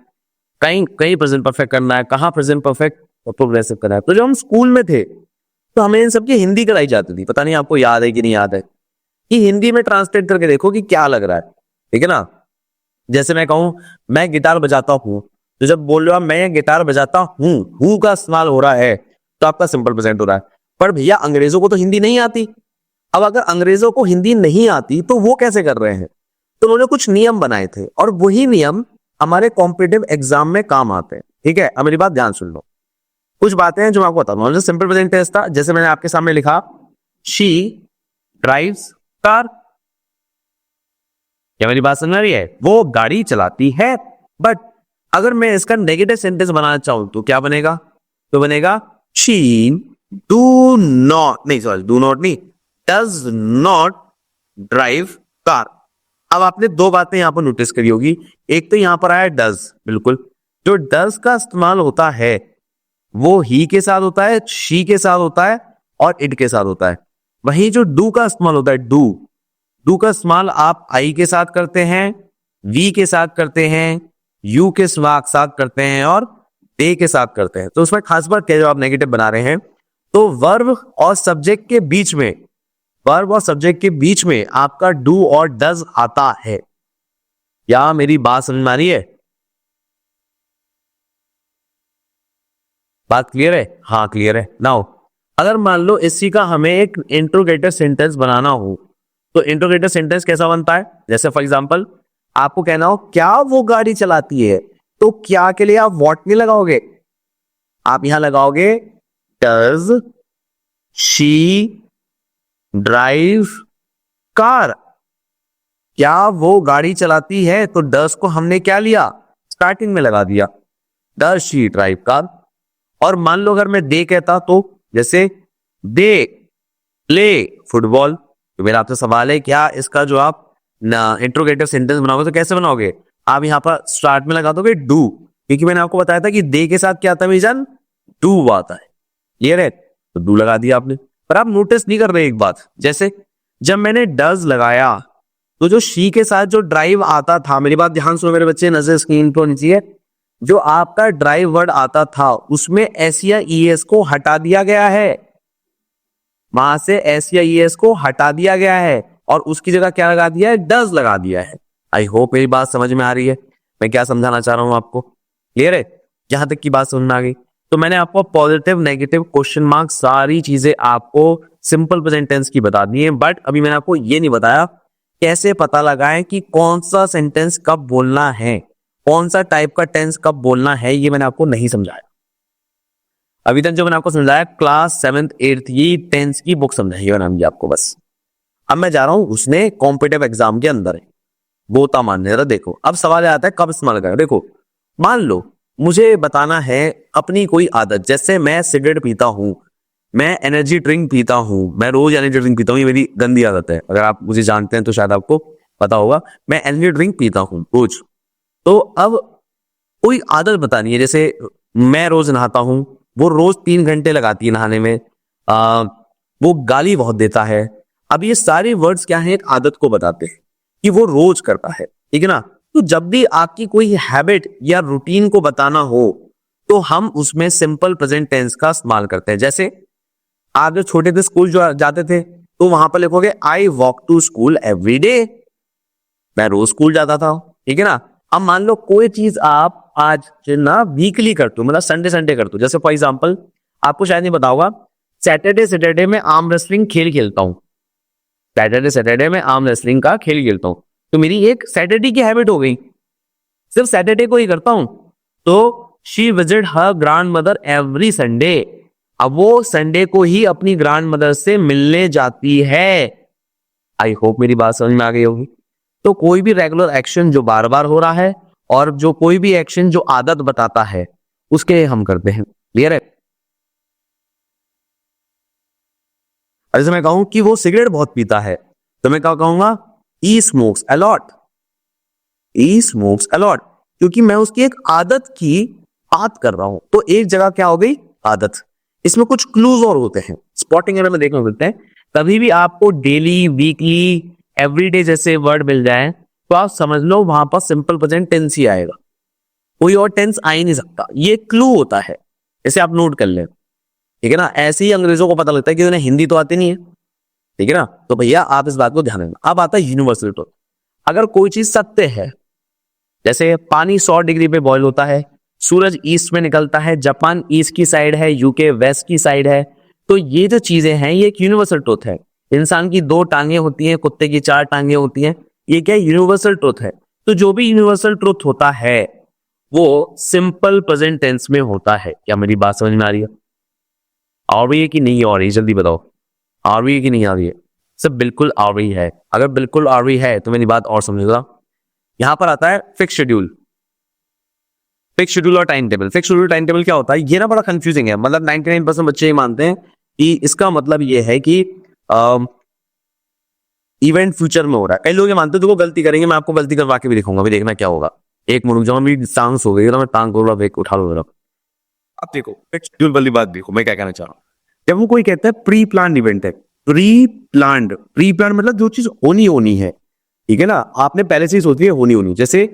कहीं कहीं प्रेजेंट परफेक्ट करना है, कहां प्रेजेंट परफेक्ट और प्रोग्रेसिव करना है। तो जब हम स्कूल में थे तो हमें इन सबकी हिंदी कराई जाती थी। पता नहीं आपको याद है कि नहीं याद है, कि हिंदी में ट्रांसलेट करके देखो कि क्या लग रहा है। ठीक है ना? जैसे मैं कहूं मैं गिटार बजाता हूं, तो जब बोल रहे हो आप मैं गिटार बजाता हूं का इस्तेमाल हो रहा है, तो आपका सिंपल प्रेजेंट हो रहा है। पर भैया अंग्रेजों को तो हिंदी नहीं आती। अब अगर अंग्रेजों को हिंदी नहीं आती तो वो कैसे कर रहे हैं? तो उन्होंने कुछ नियम बनाए थे और वही नियम हमारे कॉम्पिटिटिव एग्जाम में काम आते हैं। ठीक है? अब मेरी बात ध्यान सुन लो। कुछ बातें हैं जो मैं आपको बताऊंगा। सिंपल प्रेजेंट टेंस था, जैसे मैंने आपके सामने लिखा शी ड्राइव्स कार। क्या मेरी बात समझ आ रही है? वो गाड़ी चलाती है। बट अगर मैं इसका नेगेटिव सेंटेंस बनाना चाहूं तो क्या बनेगा? तो बनेगा शी डू नॉट, नहीं सॉरी, डू नॉट नहीं, डज नॉट ड्राइव कार। अब आपने दो बातें यहां पर नोटिस करी होगी। एक तो यहां पर आया डज, बिल्कुल, जो डज का इस्तेमाल होता है वो ही के साथ होता है, शी के साथ होता है और इट के साथ होता है। वहीं जो डू का इस्तेमाल होता है, डू का इस्तेमाल आप आई के साथ करते हैं, वी के साथ करते हैं, यू के साथ करते हैं और दे के साथ करते हैं। तो उसमें खास बात क्या, जो आप नेगेटिव बना रहे हैं, तो वर्ब और सब्जेक्ट के बीच में, वर्ब और सब्जेक्ट के बीच में आपका डू और डज आता है। क्या मेरी बात समझ में आ रही है? बात क्लियर है? हाँ क्लियर है। नाउ अगर मान लो इसी का हमें एक इंट्रोगेटिव सेंटेंस बनाना हो, तो इंट्रोगेटिव सेंटेंस कैसा बनता है? जैसे फॉर एग्जांपल आपको कहना हो क्या वो गाड़ी चलाती है, तो क्या के लिए आप व्हाट नहीं लगाओगे, आप यहां लगाओगे डज शी ड्राइव कार। क्या वो गाड़ी चलाती है, तो डज को हमने क्या लिया, स्टार्टिंग में लगा दिया, डज शी ड्राइव कार। और मान लो अगर मैं दे कहता, तो जैसे दे प्ले फुटबॉल। तो मेरा आपसे सवाल है, क्या इसका जो आप इंट्रोगेटिव सेंटेंस बनाओगे तो कैसे बनाओगे? आप यहां पर स्टार्ट में लगा दोगे डू, क्योंकि मैंने आपको बताया था कि दे के साथ क्या आता है मीजन, डू आता है। क्लियर है? तो डू लगा दिया आपने। पर आप नोटिस नहीं कर रहे एक बात, जैसे जब मैंने डज लगाया तो जो शी के साथ जो ड्राइव आता था, मेरी बात ध्यान सुनो मेरे बच्चे, नजर स्क्रीन पर होनी चाहिए, जो आपका ड्राइव वर्ड आता था उसमें एस या ईएस को हटा दिया गया है, वहां से एस या ईएस को हटा दिया गया है और उसकी जगह क्या लगा दिया है, डज लगा दिया है। आई होप मेरी बात समझ में आ रही है, मैं क्या समझाना चाह रहा हूं आपको। क्लियर है? जहां तक की बात समझ में आ गई, तो मैंने आपको पॉजिटिव नेगेटिव क्वेश्चन मार्क सारी चीजें आपको सिंपल प्रेजेंट टेंस की बता दी है। बट अभी मैंने आपको ये नहीं बताया कैसे पता लगाएं कि कौन सा सेंटेंस कब बोलना है, कौन सा टाइप का टेंस कब बोलना है, ये मैंने आपको नहीं समझाया। अभी तक जो मैंने आपको समझाया क्लास 7th 8th ये टेंस की बुक समझाई है नाम, आपको बस। अब मैं जा रहा हूं उसने कॉम्पिटिटिव एग्जाम के अंदर है, गोता मानने जरा देखो। अब सवाल आता है कब इस्तेमाल करें। देखो मान लो मुझे बताना है अपनी कोई आदत, जैसे मैं सिगरेट पीता हूं, मैं एनर्जी ड्रिंक पीता हूं, मैं रोज एनर्जी ड्रिंक पीता हूं, ये मेरी गंदी आदत है। अगर आप मुझे जानते हैं तो शायद आपको पता होगा, मैं एनर्जी ड्रिंक पीता हूं रोज। तो अब कोई आदत बतानी है, जैसे मैं रोज नहाता हूं, वो रोज 3 घंटे लगाती है नहाने में, वो गाली बहुत देता है। अब ये सारे वर्ड्स क्या है, एक आदत को बताते हैं कि वो रोज करता है, ठीक है ना। तो जब भी आपकी कोई हैबिट या रूटीन को बताना हो तो हम उसमें सिंपल प्रेजेंट टेंस का इस्तेमाल करते हैं। जैसे आप जब छोटे थे स्कूल जो जाते थे तो वहां पर लिखोगे I walk to school every day, मैं रोज स्कूल जाता था, ठीक है ना। अब मान लो कोई चीज आप आज ना वीकली करते हो, मतलब संडे संडे करते हो, जैसे फॉर एग्जांपल आपको शायद नहीं पता होगा, सैटरडे सैटरडे में आर्म रेसलिंग खेल खेलता हूं, सैटरडे सैटरडे में आर्म रेसलिंग का खेल खेलता हूं। तो मेरी एक सैटरडे की हैबिट हो गई, सिर्फ सैटरडे को ही करता हूं। तो she visit her grand mother every Sunday, अब वो संडे को ही अपनी ग्रैंड मदर से मिलने जाती है। आई होप मेरी बात समझ में आ गई होगी। तो कोई भी रेगुलर एक्शन जो बार बार हो रहा है और जो कोई भी एक्शन जो आदत बताता है उसके हम करते हैं। क्लियर है? जैसे मैं कहूं कि वो सिगरेट बहुत पीता है तो मैं क्या कहूंगा, he smokes a lot, he smokes a lot, क्योंकि मैं उसकी एक आदत की बात कर रहा हूं। तो एक जगह क्या हो गई, आदत। इसमें कुछ क्लूज और होते हैं, स्पॉटिंग एरर में देखना मिलते हैं। कभी भी आपको डेली वीकली एवरीडे जैसे वर्ड मिल जाए तो आप समझ लो वहां पर सिंपल प्रेजेंट टेंस ही आएगा, कोई और टेंस आ ही नहीं सकता। ये क्लू होता है, इसे आप नोट कर लें, ठीक है ना। ऐसे ही अंग्रेजों को पता लगता है कि उन्हें हिंदी तो आती नहीं है, ठीक है ना। तो भैया आप इस बात को ध्यान रखना। अब आता है यूनिवर्सल ट्रुथ। अगर कोई चीज सत्य है, जैसे पानी 100 डिग्री पे बॉयल होता है, सूरज ईस्ट में निकलता है, जापान ईस्ट की साइड है, यूके वेस्ट की साइड है, तो ये जो चीजें हैं ये एक यूनिवर्सल ट्रुथ है। इंसान की 2 टांगे होती हैं, कुत्ते की 4 टांगे होती हैं, ये क्या यूनिवर्सल ट्रुथ है। तो जो भी यूनिवर्सल ट्रुथ होता है वो सिंपल प्रेजेंट टेंस में होता है। क्या मेरी बात समझ में आ रही है? और भी है कि नहीं और, ये जल्दी बताओ। आ रही है कि नहीं आ रही है? सर बिल्कुल आ रही है। अगर बिल्कुल आ रही है तो मेरी बात और समझेगा। यहां पर आता है फिक्स शेड्यूल। फिक्स शेड्यूल और time table. Fix schedule time table क्या होता है, ये ना बड़ा कंफ्यूजिंग है। मतलब 99% बच्चे ये मानते हैं कि इसका मतलब ये है कि इवेंट फ्यूचर में हो रहा है। कई लोग ये मानते हैं तो वो गलती करेंगे, मैं आपको गलती करवा के भी दिखाऊंगा, भी देखना क्या होगा। एक मिनट जाओ, मेरी टांग सो गई, मैं टांग को उठा लो जरा। अब देखो फिक्स शेड्यूल वाली बात देखो, मैं क्या कहना चाह रहा हूँ। जब वो कोई कहता है प्री प्लान इवेंट है, प्री प्लान मतलब जो चीज होनी होनी है, ठीक है ना, आपने पहले से ही सोच लिया होनी होनी। जैसे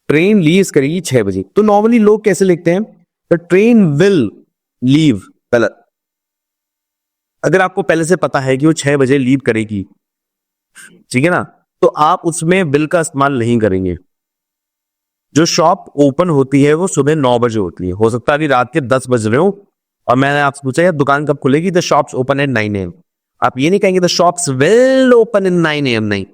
ट्रेन लीव करेगी 6 बजे, तो नॉर्मली लोग कैसे लिखते हैं, द ट्रेन विल लीव, गलत। अगर आपको पहले से पता है कि वो 6 बजे लीव करेगी, ठीक है ना, तो आप उसमें विल का इस्तेमाल नहीं करेंगे। जो शॉप ओपन होती है वो सुबह 9 बजे होती है। हो सकता है अभी रात के 10 बज रहे हो और मैंने आपसे पूछा यार दुकान कब खुलेगी, the shops open at 9 AM। आप ये नहीं कहेंगे the shops will open in 9 AM, नहीं।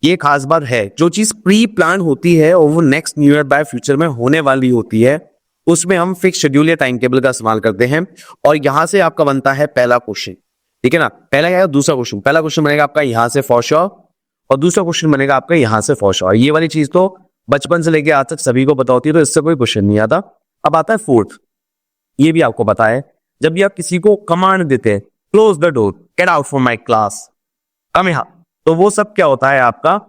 ये खास बात है, जो चीज प्री प्लान होती है और वो नेक्स्ट नियर बाय फ्यूचर में होने वाली होती है, उसमें हम फिक्स शेड्यूल या टाइम टेबल का इस्तेमाल करते हैं। और यहां से आपका बनता है पहला क्वेश्चन, ठीक है ना। पहला क्या है, दूसरा क्वेश्चन। पहला क्वेश्चन बनेगा आपका यहां से फॉर श्योर, और दूसरा क्वेश्चन बनेगा आपका यहां से फॉर श्योर। ये वाली चीज तो बचपन से लेके आज तक सभी को पता होती है, तो इससे कोई क्वेश्चन नहीं आता। अब आता है फोर्थ, ये भी आपको पता है, जब भी आप किसी को कमांड देते हैं close the door, get out from my class, come यहाँ, तो वो सब क्या होता है आपका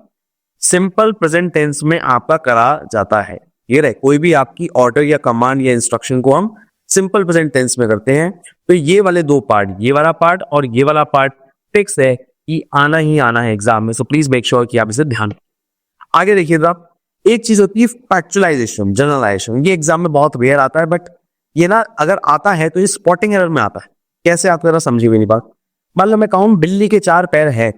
सिंपल प्रेजेंट टेंस में आपका करा जाता है। ये रहे, कोई भी आपकी ऑर्डर या कमांड या इंस्ट्रक्शन को हम सिंपल प्रेजेंट टेंस में करते हैं। तो ये वाले दो पार्ट, ये वाला पार्ट और ये वाला पार्ट फिक्स है कि आना ही आना है एग्जाम में। सो प्लीज मेक श्योर कि आप इसे ध्यान। आगे देखिएगा, एक चीज होती है फैक्चुअलाइजेशन, जनरलाइजेशन। ये एग्जाम में बहुत रेयर आता है, बट ये ना अगर आता है तो ये स्पॉटिंग एरर में आता है। कैसे, आप जरा समझिए मेरी बात। मान लो मैं कहूं बिल्ली के 4 पैर है,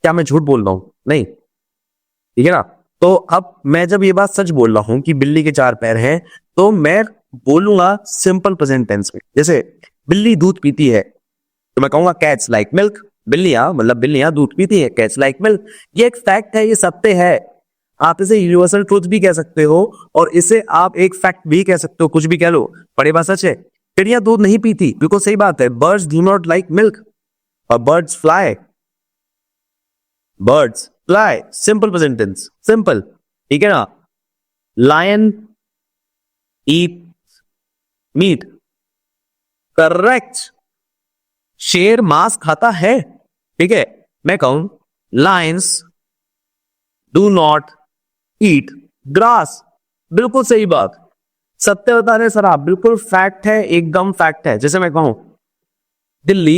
क्या मैं झूठ बोल रहा हूं? नहीं, ठीक है ना। तो अब मैं जब ये बात सच बोल रहा हूं कि बिल्ली के 4 पैर हैं, तो मैं बोलूंगा सिंपल प्रेजेंट टेंस में। जैसे बिल्ली दूध पीती है, तो मैं कहूंगा कैट्स लाइक मिल्क। बिल्लियां मतलब बिल्लियां दूध पीती है, कैट्स लाइक मिल्क। ये एक फैक्ट है, ये सत्य है। आप इसे यूनिवर्सल ट्रूथ भी कह सकते हो और इसे आप एक फैक्ट भी कह सकते हो, कुछ भी कह लो, पर ये बात सच है। चिड़िया दूध नहीं पीती, बिल्कुल सही बात है। Birds do not like milk, और birds fly, birds fly, simple present tense, simple, ठीक है ना। Lion eat meat, correct. शेर मांस खाता है, ठीक है। मैं कहूं lions do not eat grass, बिल्कुल सही बात, सत्य बता रहे सर आप, बिल्कुल फैक्ट है, एकदम फैक्ट है। जैसे मैं कहूं दिल्ली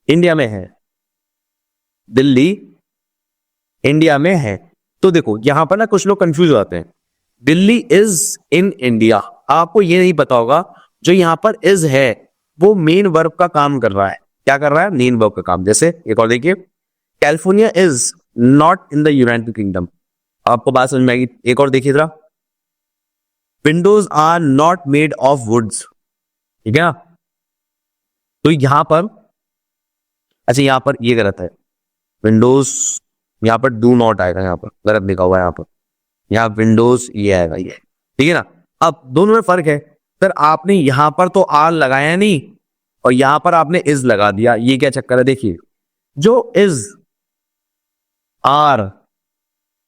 इंडिया में है, दिल्ली इंडिया में है, तो देखो यहां पर ना कुछ लोग कंफ्यूज हो जाते हैं। दिल्ली इज इन इंडिया, आपको ये नहीं पता होगा जो यहां पर इज है वो मेन वर्ब का काम कर रहा है। क्या कर रहा है? मेन वर्ब का काम। जैसे एक और देखिए, California is not in the United Kingdom, आपको बात समझ में आएगी। एक और देखिए जरा, windows are not made of woods, ठीक है ना। तो यहां पर, अच्छा यहां पर ये गलत है, विंडोज यहां पर डू नॉट आएगा, यहां पर गलत लिखा हुआ है, यहां पर यहां विंडोज ये आएगा, ये, ठीक है ना। अब दोनों में फर्क है सर, आपने यहां पर तो आर लगाया नहीं और यहां पर आपने इज लगा दिया, ये क्या चक्कर है? देखिए, जो इज, आर,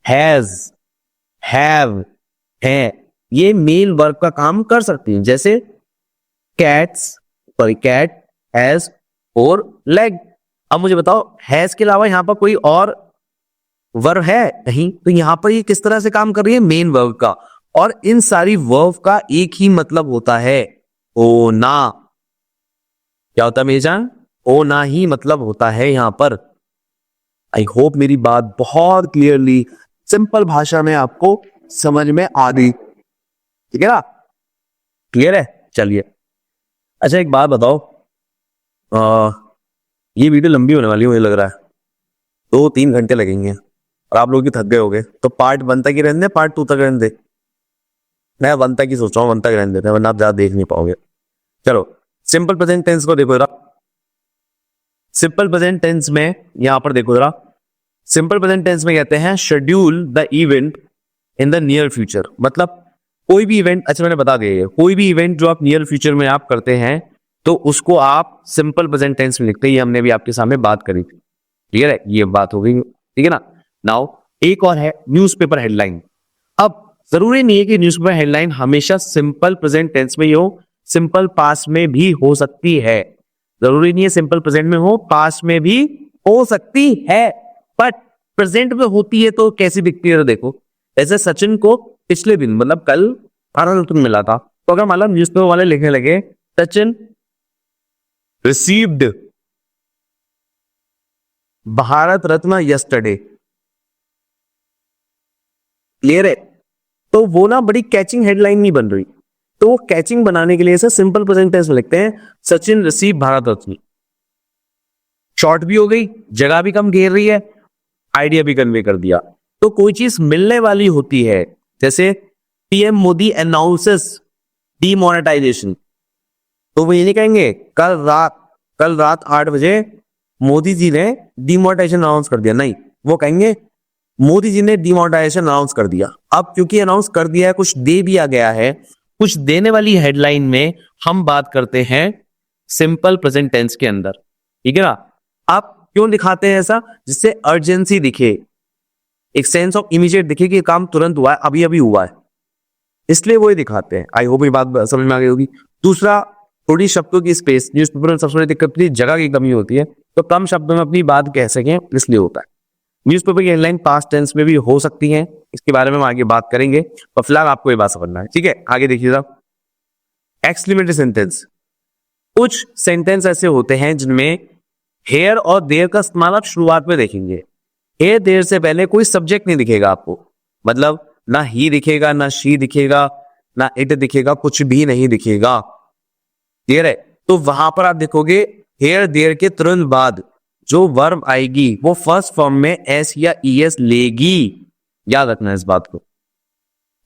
हैज, हैव, है, ये मेन वर्ब का काम कर सकती है। जैसे cats, sorry cat has 4 leg. अब मुझे बताओ हैज के अलावा यहां पर कोई और वर्ब है? नहीं, तो यहां पर ये किस तरह से काम कर रही है? मेन वर्ब का। और इन सारी वर्ब का एक ही मतलब होता है, होना। क्या होता है मेरी जान? होना ही मतलब होता है यहां पर। आई होप मेरी बात बहुत क्लियरली सिंपल भाषा में आपको समझ में आ गई, ठीक है ना? क्लियर है? चलिए, अच्छा एक बात बताओ, ये वीडियो लंबी होने वाली है मुझे लग रहा है, 2-3 घंटे लगेंगे और आप लोग भी थक गए होंगे, तो पार्ट 1 तक ही रहने दे, पार्ट 2 तक रहने दे? मैं 1 तक ही सोच रहा हूँ, 1 तक रहने देते हैं, वरना आप ज्यादा देख नहीं पाओगे। चलो सिंपल प्रेजेंट टेंस को देखो जरा। सिंपल प्रेजेंट टेंस में यहां पर देखो जरा, सिंपल प्रेजेंट टेंस में कहते हैं schedule the event in the near future. मतलब कोई भी इवेंट, अच्छा मैंने बता दिया, कोई भी इवेंट जो आप नियर फ्यूचर में आप करते हैं, तो उसको आप सिंपल प्रेजेंट टेंस में लिखते हैं। ये हमने भी आपके सामने बात करी थी। क्लियर है, ये बात हो गई, ठीक है ना। नाउ एक और है न्यूज़पेपर हेडलाइन। अब जरूरी नहीं है कि न्यूज़पेपर हेडलाइन हमेशा सिंपल प्रेजेंट टेंस में ही हो, सिंपल पास्ट में भी हो सकती है। जरूरी नहीं है सिंपल प्रेजेंट में हो, पास्ट में भी हो सकती है, बट प्रेजेंट में होती है तो कैसी दिखती है, तो देखो ऐसे सचिन को पिछले दिन मतलब कल भारत रत्न मिला था, तो अगर मान लो न्यूज़पेपर वाले लिखने लगे Sachin received Bharat Ratna yesterday, clear है, तो वो ना बड़ी कैचिंग हेडलाइन नहीं बन रही। तो वो कैचिंग बनाने के लिए ऐसे सिंपल प्रेजेंट टेंस में लिखते हैं सचिन रिसीव भारत रत्न। शॉर्ट भी हो गई, जगह भी कम घेर रही है, आइडिया भी कन्वे कर दिया। तो कोई चीज मिलने वाली होती है, जैसे पीएम मोदी अनाउंसेस डीमोनेटाइजेशन, तो वो ये नहीं कहेंगे कल रात 8 बजे मोदी जी ने डीमोनेटाइजेशन अनाउंस कर दिया, नहीं, वो कहेंगे मोदी जी ने डीमोनेटाइजेशन अनाउंस कर दिया। अब क्योंकि अनाउंस कर दिया है, कुछ दे दिया गया है, कुछ देने वाली हेडलाइन में हम बात करते हैं सिंपल प्रेजेंट टेंस के अंदर, ठीक है ना। आप क्यों दिखाते हैं ऐसा, जिससे अर्जेंसी दिखे, एक सेंस ऑफ इमीडिएट दिखे कि काम तुरंत हुआ है, अभी अभी हुआ है, इसलिए वो ही दिखाते हैं। आई होप ये बात समझ में आ गई होगी। दूसरा, थोड़ी शब्दों की स्पेस, न्यूज़पेपर में सबसे बड़ी दिक्कत होती है, जगह की कमी होती है, तो कम शब्दों में अपनी बात कह सकें, इसलिए होता है। न्यूज़पेपर की हेडलाइन पास्ट टेंस में भी हो सकती है, इसके बारे में हम आगे बात करेंगे, पर फिलहाल आपको ये बात समझना है, ठीक है। आगे देखिए साहब, एक्सक्लेमेटरी सेंटेंस। कुछ सेंटेंस ऐसे होते हैं जिनमें हेयर और देयर का इस्तेमाल आप शुरुआत में देखेंगे। हेयर देयर से पहले कोई सब्जेक्ट नहीं दिखेगा आपको, मतलब ना ही दिखेगा, ना शी दिखेगा, ना इट दिखेगा, कुछ भी नहीं दिखेगा, क्लियर है। तो वहां पर आप देखोगे हेयर देयर के तुरंत बाद जो वर्ब आएगी वो फर्स्ट फॉर्म में एस या ईएस लेगी, याद रखना इस बात को।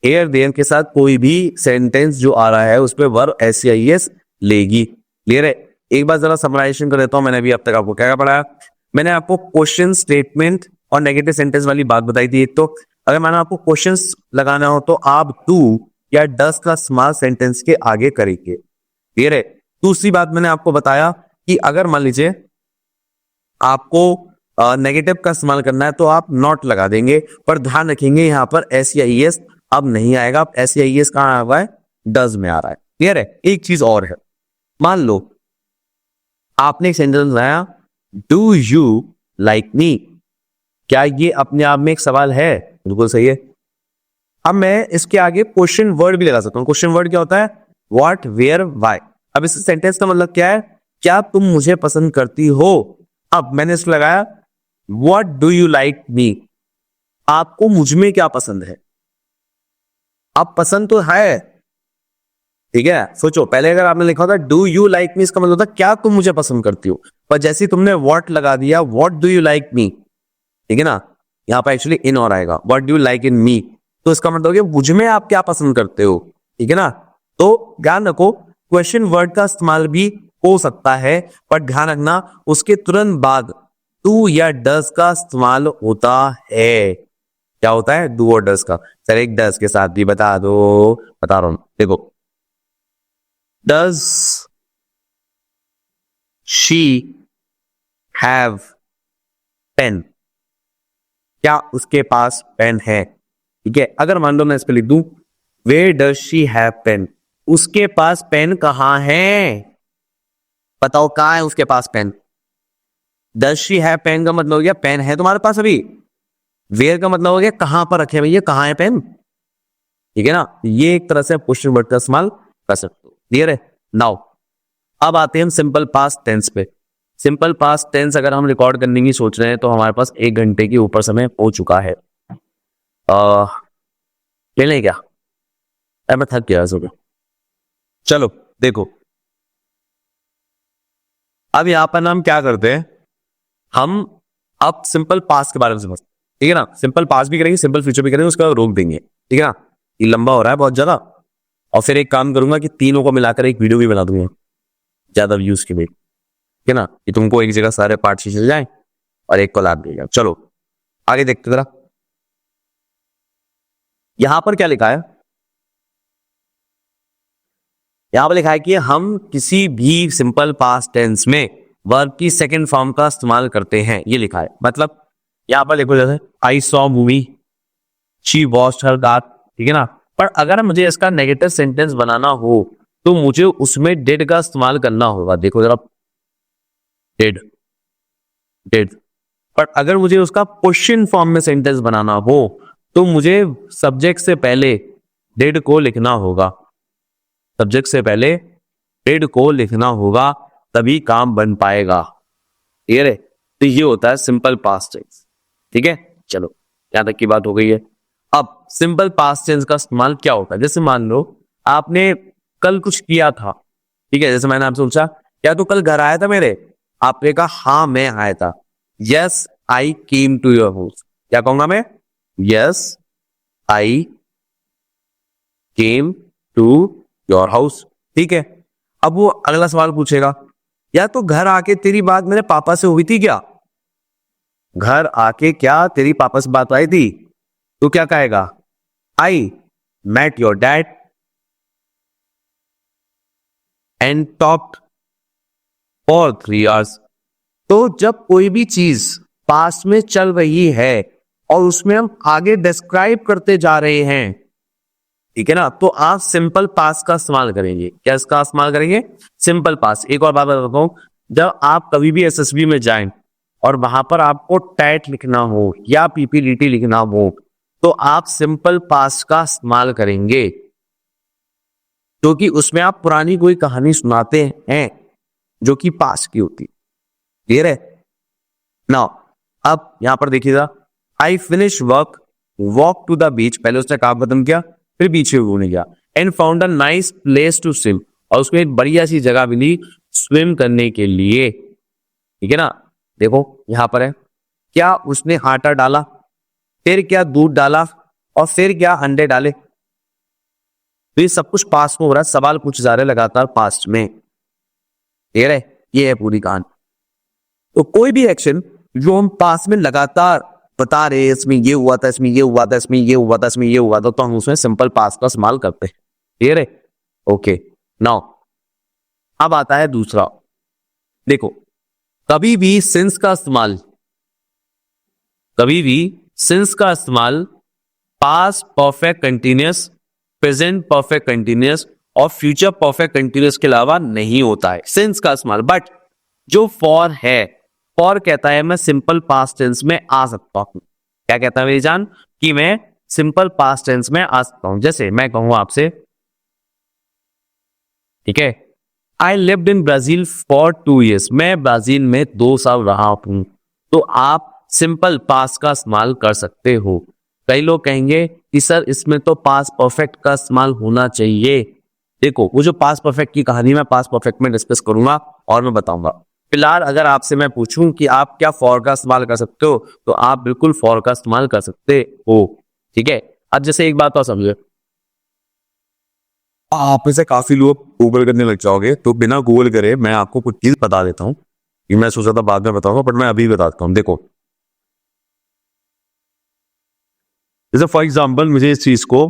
हेयर देयर के साथ कोई भी सेंटेंस जो आ रहा है उस पर वर्ब एस या ईएस लेगी, क्लियर है। एक बार जरा समराइजेशन कर देता हूं, मैंने अभी अब तक आपको क्या क्या पढ़ाया। मैंने आपको क्वेश्चन, स्टेटमेंट और नेगेटिव सेंटेंस वाली बात बताई थी। एक तो अगर मैंने आपको क्वेश्चंस लगाना हो तो आप डू या डस का इस्तेमाल सेंटेंस के आगे करेंगे, क्लियर है। दूसरी बात मैंने आपको बताया कि अगर मान लीजिए आपको नेगेटिव का इस्तेमाल करना है तो आप नॉट लगा देंगे, पर ध्यान रखेंगे यहां पर एस या ईएस अब नहीं आएगा। एस या ईएस कहां आ रहा है, डज में आ रहा है, क्लियर है। एक चीज और है, मान लो आपने एक सेंटेंस बनाया डू यू लाइक मी, क्या ये अपने आप में एक सवाल है, बिल्कुल सही है। अब मैं इसके आगे क्वेश्चन वर्ड भी लगा सकता हूं। क्वेश्चन वर्ड क्या होता है, व्हाट, वेयर, व्हाई। अब इस सेंटेंस का मतलब क्या है, क्या तुम मुझे पसंद करती हो। अब मैंने इसको लगाया व्हाट डू यू लाइक मी, आपको मुझ में क्या पसंद है। अब पसंद तो है, ठीक है। सोचो, पहले अगर आपने लिखा होता डू यू लाइक मी, इसका मतलब होता क्या तुम मुझे पसंद करती हो, पर जैसे तुमने व्हाट लगा दिया, what do you like me, ठीक है ना, यहां पर एक्चुअली इन और आएगा, what do you like in me, तो इसका मतलब हो गया मुझ में आप क्या पसंद करते हो, ठीक है ना। तो ध्यान रखो क्वेश्चन वर्ड का इस्तेमाल भी हो सकता है, पर ध्यान रखना उसके तुरंत बाद डू या डज का इस्तेमाल होता है। क्या होता है, डू और डज का। सर एक डज के साथ भी बता दो, बता रहा हूं, देखो डज शी हैव पेन, क्या उसके पास पेन है, ठीक है। अगर मान लो मैं इस पे लिख दूं where does she have pen, उसके पास पेन कहां है, बताओ कहां है उसके पास pen. Does she have pen का मतलब हो गया पेन है तुम्हारे पास अभी, वेयर का मतलब हो गया कहां पर रखे भैया, कहां है पेन, ठीक है ना। ये एक तरह से क्वेश्चन वर्ड का इस्तेमाल कर सकते हो, क्लियर है। नाउ अब आते हैं हम सिंपल पास्ट टेंस पे। सिंपल पास्ट टेंस अगर हम रिकॉर्ड करने की सोच रहे हैं तो हमारे पास 1 घंटे के ऊपर समय हो चुका है। ले लें क्या, मैं थक गया सुबह। चलो देखो, अब यहां पर हम क्या करते हैं, हम अब सिंपल पास्ट के बारे में समझते हैं, ठीक है ना। सिंपल पास्ट भी करेंगे, सिंपल फ्यूचर भी करेंगे, उसका रोक देंगे, ठीक है ना। ये लंबा हो रहा है बहुत ज्यादा, और फिर एक काम करूंगा कि तीनों को मिलाकर एक वीडियो भी बना दूंगा ज्यादा व्यूज के लिए, ठीक है ना, कि तुमको एक जगह सारे पार्ट चल जाए और एक को लाभ देगा। चलो आगे देखते जरा, यहां पर क्या लिखा है, यहां पर लिखा है कि हम किसी भी सिंपल पास्ट टेंस में वर्ब की सेकंड फॉर्म का इस्तेमाल करते हैं, ये लिखा है। मतलब यहां पर देखो जैसे I saw movie, she watched her car, ठीक है ना। पर अगर मुझे इसका नेगेटिव सेंटेंस बनाना हो तो मुझे उसमें डिड का इस्तेमाल करना होगा। देखो जरा, डिड डिड। पर अगर मुझे उसका क्वेश्चन फॉर्म में सेंटेंस बनाना हो तो मुझे सब्जेक्ट से पहले डिड को लिखना होगा। सब्जेक्ट से पहले डिड को लिखना होगा, तभी काम बन पाएगा। क्लियर है? तो ये होता है सिंपल पास्ट टेंस। ठीक है, चलो यहां तक की बात हो गई है। अब सिंपल पास्ट टेंस का इस्तेमाल क्या होता है? जैसे मान लो आपने कल कुछ किया था, ठीक है, जैसे मैंने आपसे पूछा क्या तू कल घर आया था मेरे, आपने कहा हाँ मैं आया था। Yes I came to your house. क्या कहूंगा मैं? Yes I came to your house. ठीक है, अब वो अगला सवाल पूछेगा या तो घर आके तेरी बात मेरे पापा से हुई थी क्या? घर आके क्या तेरी पापा से बात आई थी? तो क्या कहेगा? I met your dad and talked for 3 hours. तो जब कोई भी चीज पास्ट में चल रही है और उसमें हम आगे डिस्क्राइब करते जा रहे हैं, ठीक है ना, तो आप सिंपल पास्ट का इस्तेमाल करेंगे। क्या इसका इस्तेमाल करेंगे? Simple past. एक और बात बताता हूं, जब आप कभी भी एसएसबी में जाएं और वहां पर आपको टैट लिखना हो या पीपीडीटी लिखना हो तो आप सिंपल पास्ट का इस्तेमाल करेंगे, क्योंकि उसमें आप पुरानी कोई कहानी सुनाते हैं जो कि पास्ट की होती। क्लियर है? नाउ अब यहां पर देखिएगा, I finish work, walk to the beach, पहले उसने काम खत्म किया फिर बीच में घूमने गया, and found a nice place to swim, और उसको एक बढ़िया सी जगह मिली स्विम करने के लिए। ठीक है ना, देखो यहां पर है, क्या उसने आटा डाला, फिर क्या दूध डाला, और फिर क्या अंडे डाले। तो ये सब कुछ पास्ट में हो रहा है, सवाल पूछे जा रहे लगातार पास्ट में। क्लियर है? ये है पूरी कहानी। तो कोई भी एक्शन जो हम पास्ट में लगातार बता रहे, इसमें ये हुआ था, इसमें ये हुआ था, इसमें ये हुआ था, इसमें ये हुआ था, तो हम उसमें सिंपल पास्ट का इस्तेमाल करते हैं। क्लियर है? ओके, नाउ अब आता है दूसरा। देखो कभी भी सिंस का इस्तेमाल, कभी भी सिंस का इस्तेमाल past perfect continuous, present perfect continuous और फ्यूचर परफेक्ट कंटिन्यूअस के अलावा नहीं होता है सिंस का इस्तेमाल। बट जो फॉर है, फॉर कहता है मैं सिंपल पास्ट टेंस में आ सकता हूं। क्या कहता है मेरी जान? कि मैं सिंपल पास्ट टेंस में आ सकता हूं। जैसे मैं कहूं आपसे, ठीक है, I lived in Brazil for 2 years, मैं ब्राजील में 2 साल रहा हूं। तो आप सिंपल पास्ट का इस्तेमाल कर सकते हो। कई लोग कहेंगे कि सर इसमें तो पास्ट परफेक्ट का इस्तेमाल होना चाहिए। देखो वो जो पास्ट परफेक्ट की कहानी मैं पास्ट परफेक्ट में डिस्कस करूंगा और मैं बताऊंगा। फिलहाल अगर आपसे मैं पूछूं कि आप क्या फॉर का इस्तेमाल कर सकते हो, तो आप बिल्कुल फॉर का इस्तेमाल कर सकते हो। ठीक है, अब जैसे एक बात और समझे, आप में से काफी लोग गूगल करने लग जाओगे, तो बिना गूगल करे मैं आपको कुछ चीज बता देता हूं कि मैं सोचा था बाद में बताऊंगा, बट मैं अभी बताता हूं। देखो जैसे फॉर एग्जाम्पल मुझे इस चीज को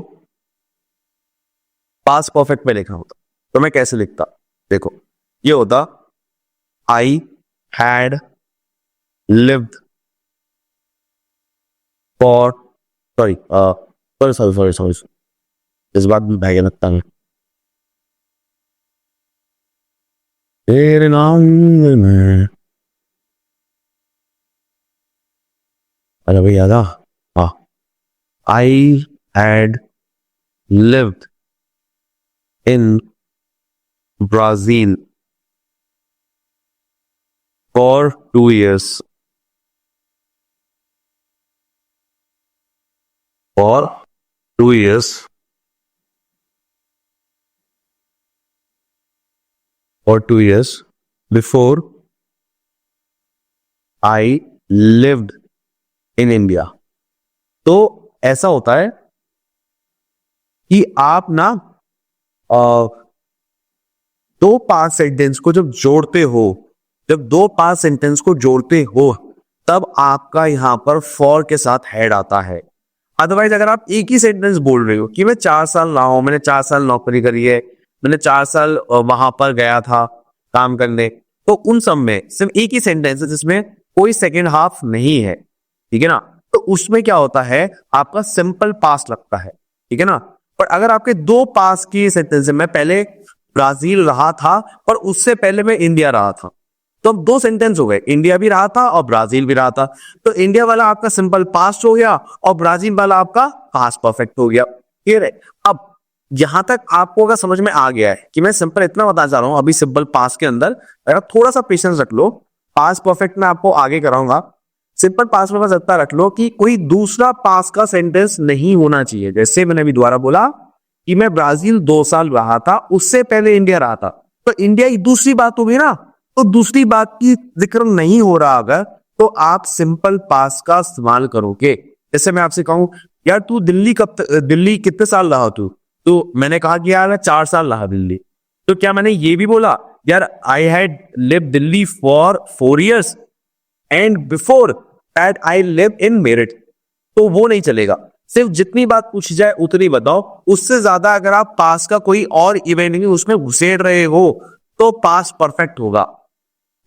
पास्ट परफेक्ट में लिखना होता तो मैं कैसे लिखता? देखो ये होता I had lived for, sorry sorry sorry sorry sorry, इस बात में भाई लगता है तेरे नाम में, अरे भाई याद आ, हाँ, I had lived in Brazil for 2 years. For 2 years. For 2 years before I lived in India. तो ऐसा होता है कि आप ना दो पास्ट सेंटेंस को जब जोड़ते हो, जब दो पास्ट सेंटेंस को जोड़ते हो तब आपका यहां पर फॉर के साथ हेड आता है। अदरवाइज अगर आप एक ही सेंटेंस बोल रहे हो कि मैं 4 साल रहा हूं, मैंने 4 साल नौकरी करी है, मैंने 4 साल वहां पर गया था काम करने, तो उन सब में सिर्फ एक ही सेंटेंस है जिसमें कोई सेकेंड हाफ नहीं है, ठीक है ना, तो उसमें क्या होता है आपका सिंपल पास्ट लगता है, ठीक है ना। पर अगर आपके दो पास की सेंटेंस है, मैं पहले ब्राजील रहा था पर उससे पहले मैं इंडिया रहा था, तो अब दो सेंटेंस हो गए, इंडिया भी रहा था और ब्राजील भी रहा था, तो इंडिया वाला आपका सिंपल पास्ट हो गया और ब्राजील वाला आपका पास्ट परफेक्ट हो गया, क्लियर है। अब यहां तक आपको अगर समझ में आ गया है कि मैं सिंपल इतना बताना चाह रहा हूं अभी सिंपल पास्ट के अंदर, अगर थोड़ा सा पेशेंस रख लो, पास्ट परफेक्ट में आपको आगे कराऊंगा, सिंपल पास्ट में बस इतना रख लो कि कोई दूसरा पास्ट का सेंटेंस नहीं होना चाहिए। जैसे मैंने अभी दोबारा बोला कि मैं ब्राजील 2 साल रहा था, उससे पहले इंडिया रहा था, तो इंडिया की दूसरी बात होगी ना, तो दूसरी बात की जिक्र नहीं हो रहा अगर, तो आप सिंपल पास्ट का इस्तेमाल करोगे। जैसे मैं आपसे कहूं यार तू दिल्ली कितने साल रहा तू, तो मैंने कहा कि यार मैं 4 साल रहा दिल्ली, तो क्या मैंने ये भी बोला यार I had live Delhi for 4 years and before that I live in Meerut, तो वो नहीं चलेगा। सिर्फ जितनी बात पूछी जाए उतनी बताओ, उससे ज्यादा अगर आप पास का कोई और इवेंट नहीं उसमें घुसेड़ रहे हो तो पास परफेक्ट होगा,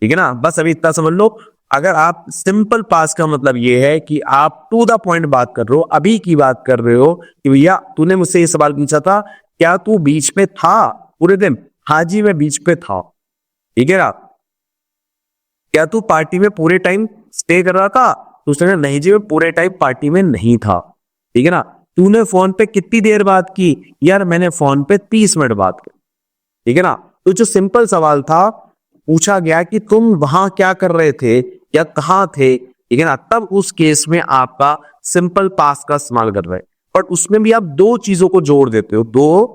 ठीक है ना। बस अभी इतना समझ लो, अगर आप सिंपल पास का मतलब ये है कि आप टू द पॉइंट बात कर रहे हो, अभी की बात कर रहे हो कि भैया तूने मुझसे ये सवाल पूछा था क्या तू बीच पे था पूरे दिन, हाँ जी मैं बीच पे था, ठीक है ना। क्या तू पार्टी में पूरे टाइम स्टे कर रहा था, तो उसने कहा नहीं जी मैं पूरे टाइम पार्टी में नहीं था, ठीक है ना। तूने फोन पे कितनी देर बात की, यार मैंने फोन पे 30 मिनट बात की, ठीक है ना। तो जो सिंपल सवाल था पूछा गया कि तुम वहां क्या कर रहे थे या कहां थे, ठीक है ना, तब उस केस में आपका सिंपल पास्ट का इस्तेमाल कर रहे हैं। बट उसमें भी आप दो चीजों को जोड़ देते हो, दो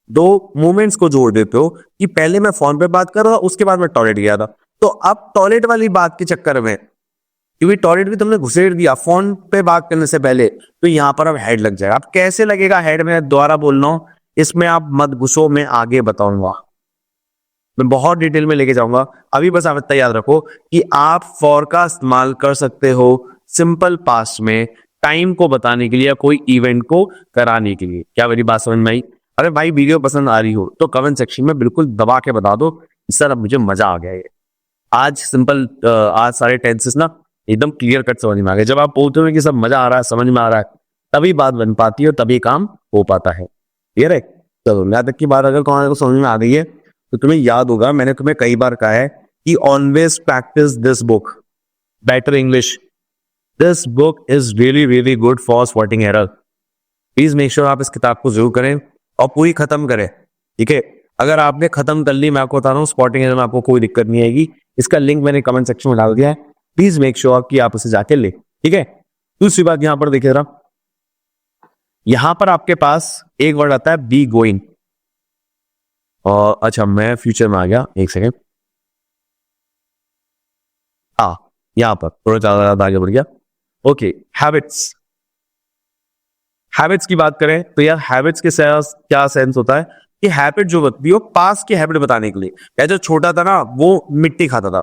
दो मोमेंट्स को जोड़ देते हो कि पहले मैं फोन पे बात कर रहा था उसके बाद मैं टॉयलेट गया था, तो अब टॉयलेट वाली बात के चक्कर में क्योंकि टॉयलेट भी तुमने घुसेड़ दिया फोन पे बात करने से पहले, तो यहां पर अब हेड लग जाएगा। अब कैसे लगेगा हेड, में दोबारा बोल रहा हूं, इसमें आप मत घुसो, मैं आगे बताऊंगा, मैं बहुत डिटेल में लेके जाऊंगा। अभी बस आप इतना याद रखो कि आप फॉर का इस्तेमाल कर सकते हो सिंपल पास्ट में टाइम को बताने के लिए या कोई इवेंट को कराने के लिए। क्या मेरी बात समझ में आई? अरे भाई वीडियो पसंद आ रही हो तो कमेंट सेक्शन में बिल्कुल दबा के बता दो सर अब मुझे मजा आ गया है। आज सिंपल आज सारे टेंसेस ना एकदम क्लियर कट समझ में आ गए। जब आप बोलते हो कि सब मजा आ रहा है समझ में आ रहा है तभी बात बन पाती है और तभी काम हो पाता है, क्लियर है। चलो यहाँ तक की बात अगर को समझ में आ गई है तो तुम्हें याद होगा मैंने तुम्हें कई बार कहा है कि always practice this book better English, this book is really really good for spotting error. Please make sure आप इस किताब को जरूर करें और पूरी खत्म करें, ठीक है। अगर आपने खत्म कर ली मैं आपको बता रहा हूँ स्पॉटिंग एरर में आपको कोई दिक्कत नहीं आएगी, इसका लिंक मैंने कमेंट सेक्शन में डाल दिया है, प्लीज मेक श्योर कि आप उसे जाके ले, ठीक है। दूसरी बात यहां पर देखिए जरा, यहां पर आपके पास एक वर्ड आता है बी गोइंग, और अच्छा मैं फ्यूचर में आ गया, एक सेकेंड, यहां पर थोड़ा ज्यादा आगे बढ़ गया। ओके हैबिट्स, हैबिट्स की बात करें तो यार हैबिट्स के क्या सेंस होता है कि हैबिट जो होती है वो पास की हैबिट बताने के लिए। या जो छोटा था ना वो मिट्टी खाता था,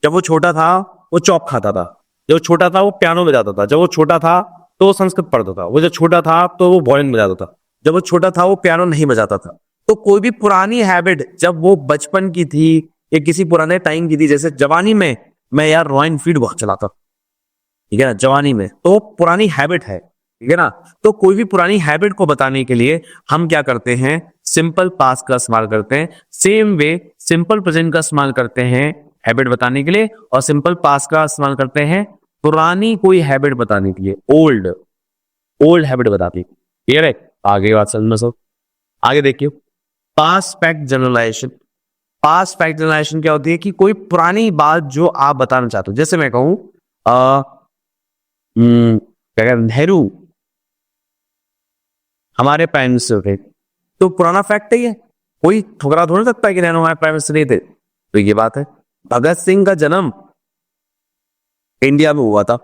जब वो छोटा था वो चॉक खाता था, जब वो छोटा था वो पियानो बजाता था, जब वो छोटा था तो वो संस्कृत पढ़ता था, वो जब छोटा था तो वो वायलिन बजाता था, जब वो छोटा था वो पियानो नहीं बजाता था। तो कोई भी पुरानी हैबिट जब वो बचपन की थी या किसी पुराने टाइम की थी, जैसे जवानी में मैं यार रॉयल एनफील्ड बहुत चलाता, ठीक है ना, जवानी में, तो पुरानी हैबिट है, ठीक है ना। तो कोई भी पुरानी हैबिट को बताने के लिए हम क्या करते हैं सिंपल पास्ट का इस्तेमाल करते हैं। सेम वे सिंपल प्रेजेंट का इस्तेमाल करते हैं हैबिट बताने के लिए और सिंपल पास्ट का इस्तेमाल करते हैं पुरानी कोई हैबिट बताने के लिए, ओल्ड ओल्ड हैबिट बताती, क्लियर है। आगे बात समझ में सब, आगे देखिए past fact generalisation. Past fact generalisation क्या होती है कि कोई पुरानी बात जो आप बताना चाहते हो, जैसे मैं कहूं क्या कहते हैं नेहरू हमारे प्राइम मिनिस्टर थे, तो पुराना फैक्ट है ये, कोई ठुकरा थोड़ा सकता है कि नेहरू हमारे प्राइम मिनिस्टर नहीं थे, तो ये बात है। भगत सिंह का जन्म इंडिया में हुआ था,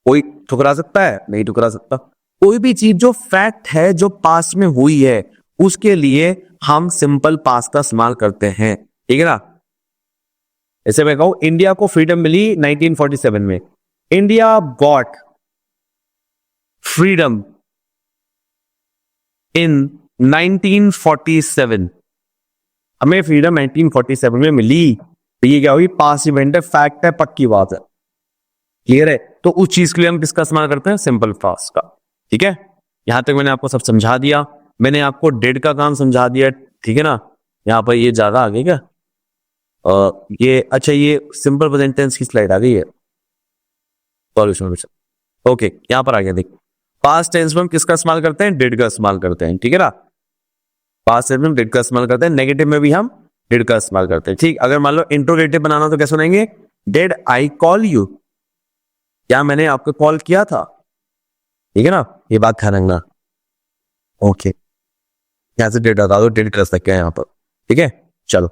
कोई ठुकरा सकता है? नहीं ठुकरा सकता। कोई भी चीज जो फैक्ट है जो पास्ट में हुई है उसके लिए हम सिंपल पास्ट का इस्तेमाल करते हैं, ठीक है ना। ऐसे मैं कहूं इंडिया को फ्रीडम मिली 1947 में, इंडिया गॉट फ्रीडम इन 1947, हमें फ्रीडम 1947 में मिली, तो ये क्या हुई, पास्ट इवेंट है, फैक्ट है, पक्की बात है, क्लियर है। तो उस चीज के लिए हम किसका इस्तेमाल करते हैं, सिंपल पास्ट का, ठीक है। यहां तक मैंने आपको सब समझा दिया, मैंने आपको डिड का काम समझा दिया, ठीक है ना। यहाँ पर ये ज्यादा आ गई क्या, ये अच्छा, ये सिंपल प्रेजेंट टेंस की स्लाइड आ गई है, सॉल्यूशन, ओके। यहां पर आ गया, देख, पास्ट टेंस में हम किसका इस्तेमाल करते हैं, डिड का इस्तेमाल करते हैं, ठीक है ना। पास्ट टेंस में हम डिड का इस्तेमाल करते हैं, नेगेटिव में भी हम डिड का इस्तेमाल करते हैं, ठीक। अगर मान लो इंट्रोगेटिव बनाना तो कैसे बनाएंगे, डिड आई कॉल यू, क्या मैंने आपको कॉल किया था, ठीक है ना, ये बात ध्यान रखना, ओके। यहां से डिड हटा दो, डिड कर सकते हैं यहां पर, ठीक है। चलो,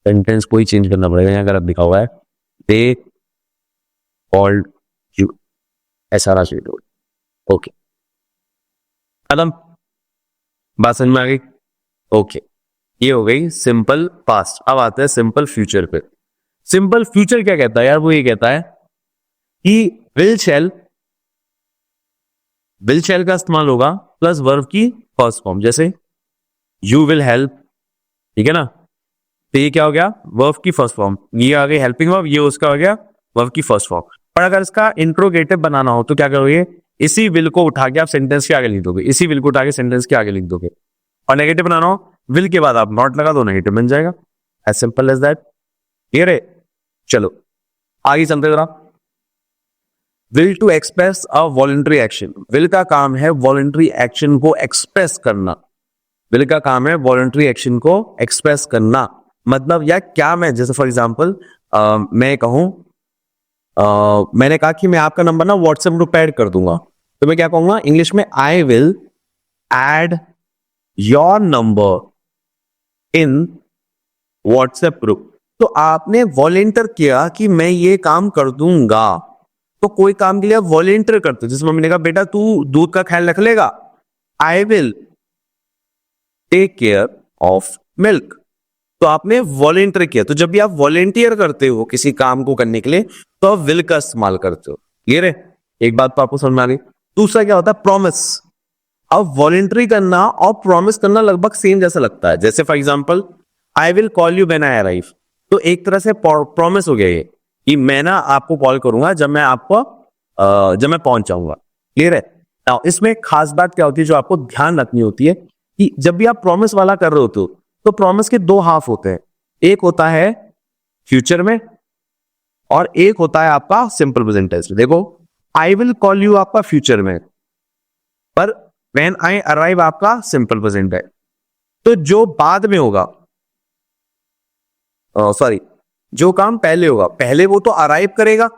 सेंटेंस कोई चेंज करना पड़ेगा, यहाँ अगर लिखा हुआ है दे कॉल्ड यू, ऐसा रहा चाहिए, ओके, खत्म, बात समझ में आ गई, ओके। ये हो गई सिंपल पास्ट। अब आते हैं सिंपल फ्यूचर पे। सिंपल फ्यूचर क्या कहता है यार, वो ये कहता है कि विल शेल का इस्तेमाल होगा प्लस वर्ब की फर्स्ट फॉर्म, जैसे यू विल हेल्प, ठीक है ना। तो ये क्या हो गया, वर्ब की फर्स्ट फॉर्म, ये आ गई हेल्पिंग वर्ब, ये उसका हो गया वर्ब की फर्स्ट फॉर्म। पर अगर इसका इंट्रोगेटिव बनाना हो तो क्या करोगे, इसी विल को उठा के आप सेंटेंस के आगे लिख दोगे, इसी विल को उठा के सेंटेंस के आगे लिख दोगे। और नेगेटिव बनाना हो, विल के बाद आप नॉट लगा दो, नेगेटिव बन जाएगा, as simple as that, clear है। चलो आगे चलते जरा। Will to express a voluntary action, will का काम है वॉलंटरी एक्शन को एक्सप्रेस करना, विल का काम है वॉलंटरी एक्शन को एक्सप्रेस करना। मतलब या क्या, मैं जैसे फॉर एग्जांपल मैं कहूं, मैंने कहा कि मैं आपका नंबर ना व्हाट्सएप ग्रुप ऐड कर दूंगा, तो मैं क्या कहूंगा इंग्लिश में, I will add your number in WhatsApp group. तो आपने वॉलेंटियर किया कि मैं ये काम कर दूंगा, तो कोई काम के लिए आप वॉलेंटियर करते हो, जैसे मम्मी ने कहा बेटा तू दूध का ख्याल रख लेगा, I will take care of milk, तो आपने वॉलेंटियर किया। तो जब भी आप वॉलेंटियर करते हो किसी काम को करने के लिए, तो आप विल का इस्तेमाल करते हो, क्लियर है। एक बात तो आपको समझ में आ गई। दूसरा क्या होता है, प्रॉमिस। अब वॉलेंटरी करना और प्रॉमिस करना लगभग सेम जैसा लगता है। जैसे for example, I will call you when I arrive, तो एक तरह से प्रॉमिस हो गया ये कि मैं ना आपको कॉल करूंगा जब मैं पहुंच जाऊंगा, क्लियर है। now, इसमें खास बात क्या होती है जो आपको ध्यान रखनी होती है कि जब भी आप प्रॉमिस वाला कर रहे होते हो तो प्रॉमिस के दो हाफ होते हैं, एक होता है फ्यूचर में और एक होता है आपका सिंपल प्रेजेंट टेंस में। देखो, आई विल कॉल यू आपका फ्यूचर में, पर व्हेन आई अराइव आपका सिंपल प्रेजेंट है। तो जो बाद में होगा, सॉरी, जो काम पहले होगा, पहले वो तो अराइव करेगा,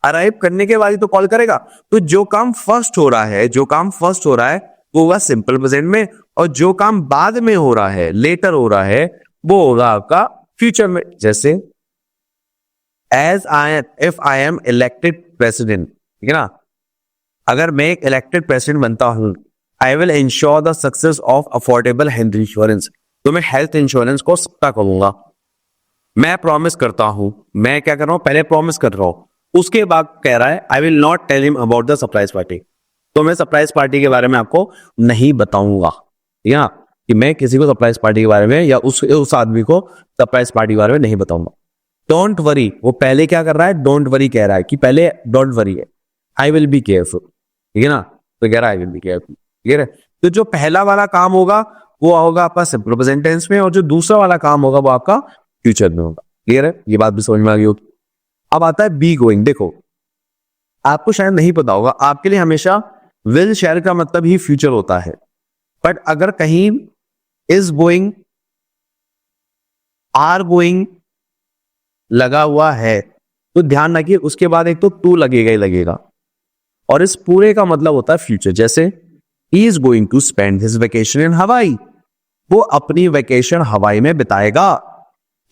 अराइव करने के बाद ही तो कॉल करेगा। तो जो काम फर्स्ट हो रहा है वो होगा सिंपल प्रेजेंट में, और जो काम बाद में हो रहा है, लेटर हो रहा है, वो होगा आपका फ्यूचर में। जैसे if I am elected president, ठीक है ना, अगर मैं एक इलेक्टेड प्रेसिडेंट बनता हूं, I will ensure the success of affordable health insurance, तो मैं हेल्थ इंश्योरेंस को सस्ता करूंगा। मैं प्रॉमिस करता हूं, मैं क्या कर रहा हूं, पहले प्रॉमिस कर रहा हूं, उसके बाद कह रहा है I will not tell him about the surprise party, तो मैं सरप्राइज पार्टी के बारे में आपको नहीं बताऊंगा, या कि मैं किसी को सरप्राइज पार्टी के बारे में या उस आदमी को सरप्राइज पार्टी के बारे में नहीं बताऊंगा। डोंट वरी, वो पहले क्या कर रहा है, डोंट वरी कह रहा है कि पहले डोंट वरी है, आई विल बी केयरफुल, ठीक है ना, तो कह रहा है आई विल बी केयरफुल, ठीक है। तो जो पहला वाला काम होगा वो होगा आपका सिंपल प्रेजेंट टेंस में, और जो दूसरा वाला काम होगा वो आपका फ्यूचर में होगा, क्लियर है। ये बात भी समझ में आ गई होगी। अब आता है बी गोइंग। देखो, आपको शायद नहीं पता होगा, आपके लिए हमेशा विल शैल का मतलब ही फ्यूचर होता है, बट अगर कहीं इज गोइंग, आर गोइंग लगा हुआ है तो ध्यान रखिए उसके बाद एक तो टू लगेगा ही लगेगा, और इस पूरे का मतलब होता है फ्यूचर। जैसे ही is going to spend his vacation in Hawaii, वो अपनी वेकेशन हवाई में बिताएगा।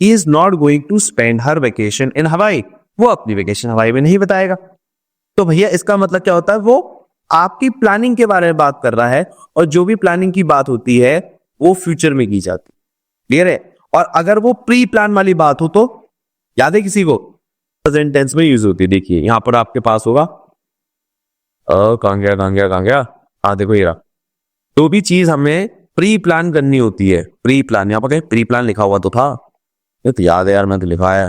He is not going to spend her vacation in Hawaii, वो अपनी वेकेशन हवाई में नहीं बिताएगा। तो भैया इसका मतलब क्या होता है, वो आपकी प्लानिंग के बारे में बात कर रहा है, और जो भी प्लानिंग की बात होती है वो फ्यूचर में की जाती है, क्लियर है। और अगर वो प्री प्लान वाली बात हो तो याद है किसी को, प्रेजेंट टेंस में यूज होती है। देखिए यहां पर आपके पास होगा, कहां गया, हाँ देखो ये रहा। जो भी चीज हमें प्री प्लान करनी होती है, प्री प्लान, यहां पर कहीं प्री प्लान लिखा हुआ तो था, ये तो याद है यार, मैं तो लिखा है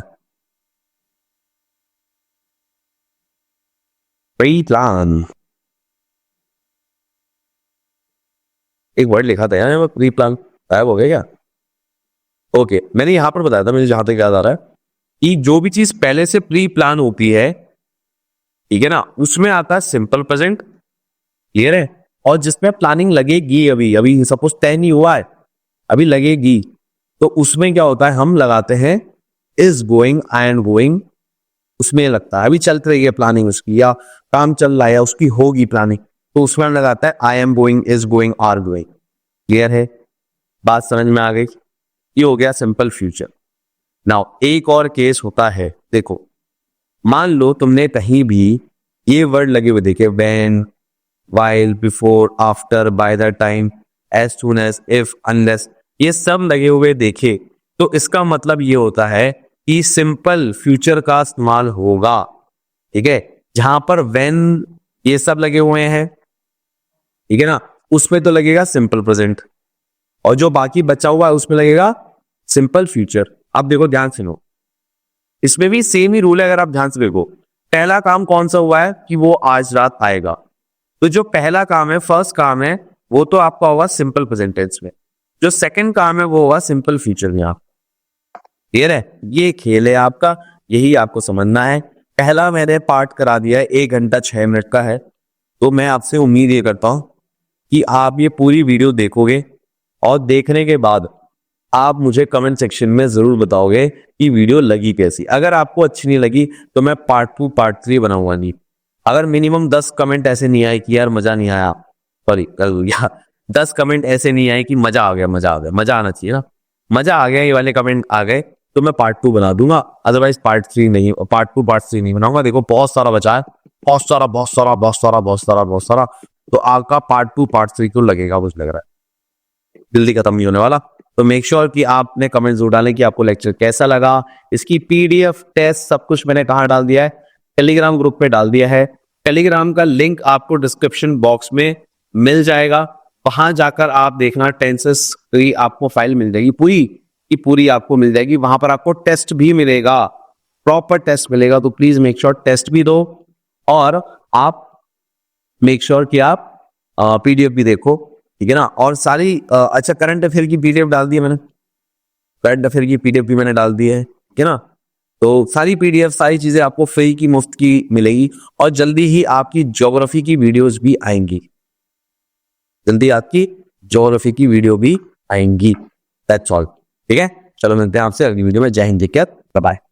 प्री प्लान, एक वर्ड लिखा था यार प्री प्लान, गायब हो गया क्या? ओके, मैंने यहां पर बताया था, मुझे जहां तक याद आ रहा है कि जो भी चीज पहले से प्री प्लान होती है, ठीक है ना, उसमें आता है सिंपल प्रेजेंट, क्लियर है, और जिसमें प्लानिंग लगेगी, अभी अभी सपोज तय नहीं हुआ है, अभी लगेगी, तो उसमें क्या होता है, हम लगाते हैं is going, I am going, उसमें लगता है अभी चल रही है प्लानिंग उसकी, या काम चल रहा है या उसकी होगी प्लानिंग, तो उसमें लगाता है I am going, is going, are going. Clear है, बात समझ में आ गई? ये हो गया सिंपल फ्यूचर। नाउ एक और केस होता है, देखो मान लो तुमने कहीं भी ये वर्ड लगे हुए देखे, when, while, before, after, by the time, as soon as, if, unless, ये सब लगे हुए देखे, तो इसका मतलब ये होता है कि सिंपल फ्यूचर का इस्तेमाल होगा, ठीक है, जहां पर व्हेन ये सब लगे हुए हैं, ठीक है ना, उसमें तो लगेगा सिंपल प्रेजेंट, और जो बाकी बचा हुआ है उसमें लगेगा सिंपल फ्यूचर। अब देखो ध्यान से लो, इसमें भी सेम ही रूल है, अगर आप ध्यान से देखो, पहला काम कौन सा हुआ है कि वो आज रात आएगा, तो जो पहला काम है, फर्स्ट काम है, वो तो आपका होगा सिंपल प्रेजेंट टेंस में, जो सेकंड काम है वो होगा सिंपल फ्यूचर में। आप क्लियर है, ये खेल है आपका, यही आपको समझना है। पहला मैंने पार्ट करा दिया है, 1 घंटा 6 मिनट का है, तो मैं आपसे उम्मीद ये करता हूं कि आप ये पूरी वीडियो देखोगे, और देखने के बाद आप मुझे कमेंट सेक्शन में जरूर बताओगे कि वीडियो लगी कैसी। अगर आपको अच्छी नहीं लगी तो मैं पार्ट 2 पार्ट 3 बनाऊंगा नहीं। अगर मिनिमम 10 कमेंट ऐसे नहीं आए कि यार मजा नहीं आया, सॉरी कर दिया, 10 कमेंट ऐसे नहीं आए कि मजा आ गया, मजा आ गया, मजा आना चाहिए ना, मजा आ गया, ये वाले कमेंट आ गए तो मैं पार्ट 2 बना दूंगा, अदरवाइज पार्ट 3 नहीं, पार्ट 2 पार्ट 3 नहीं बनाऊंगा। देखो बहुत सारा बचा है, बहुत सारा बहुत सारा बहुत सारा बहुत सारा बहुत सारा, तो आपका पार्ट 2 पार्ट 3 क्यों लगेगा, मुझे लग रहा है जल्दी खत्म नहीं होने वाला। तो मेक श्योर कि आपने कमेंट जरूर डालें कि आपको लेक्चर कैसा लगा। इसकी पीडीएफ, टेस्ट, सब कुछ मैंने कहाँ डाल दिया है, टेलीग्राम ग्रुप पे डाल दिया है। टेलीग्राम का लिंक आपको डिस्क्रिप्शन बॉक्स में मिल जाएगा, वहां जाकर आप देखना, टेंसेस की आपको फाइल मिल जाएगी, पूरी की पूरी आपको मिल जाएगी। वहां पर आपको टेस्ट भी मिलेगा, प्रॉपर टेस्ट मिलेगा, तो प्लीज मेक श्योर टेस्ट भी दो, और आप मेक श्योर कि आप पीडीएफ भी देखो, ठीक है ना। और सारी अच्छा, करंट अफेयर की पीडीएफ डाल दी है मैंने, करंट अफेयर की पीडीएफ भी मैंने डाल दी है, ठीक है ना। तो सारी पीडीएफ, सारी चीजें आपको फ्री की, मुफ्त की मिलेगी, और जल्दी ही आपकी ज्योग्राफी की वीडियोस भी आएंगी, जल्दी आपकी ज्योग्राफी की वीडियो भी आएंगी। दैट्स ऑल, ठीक है। चलो मिलते हैं आपसे अगली वीडियो में। जय हिंद, जय, बाय बाय।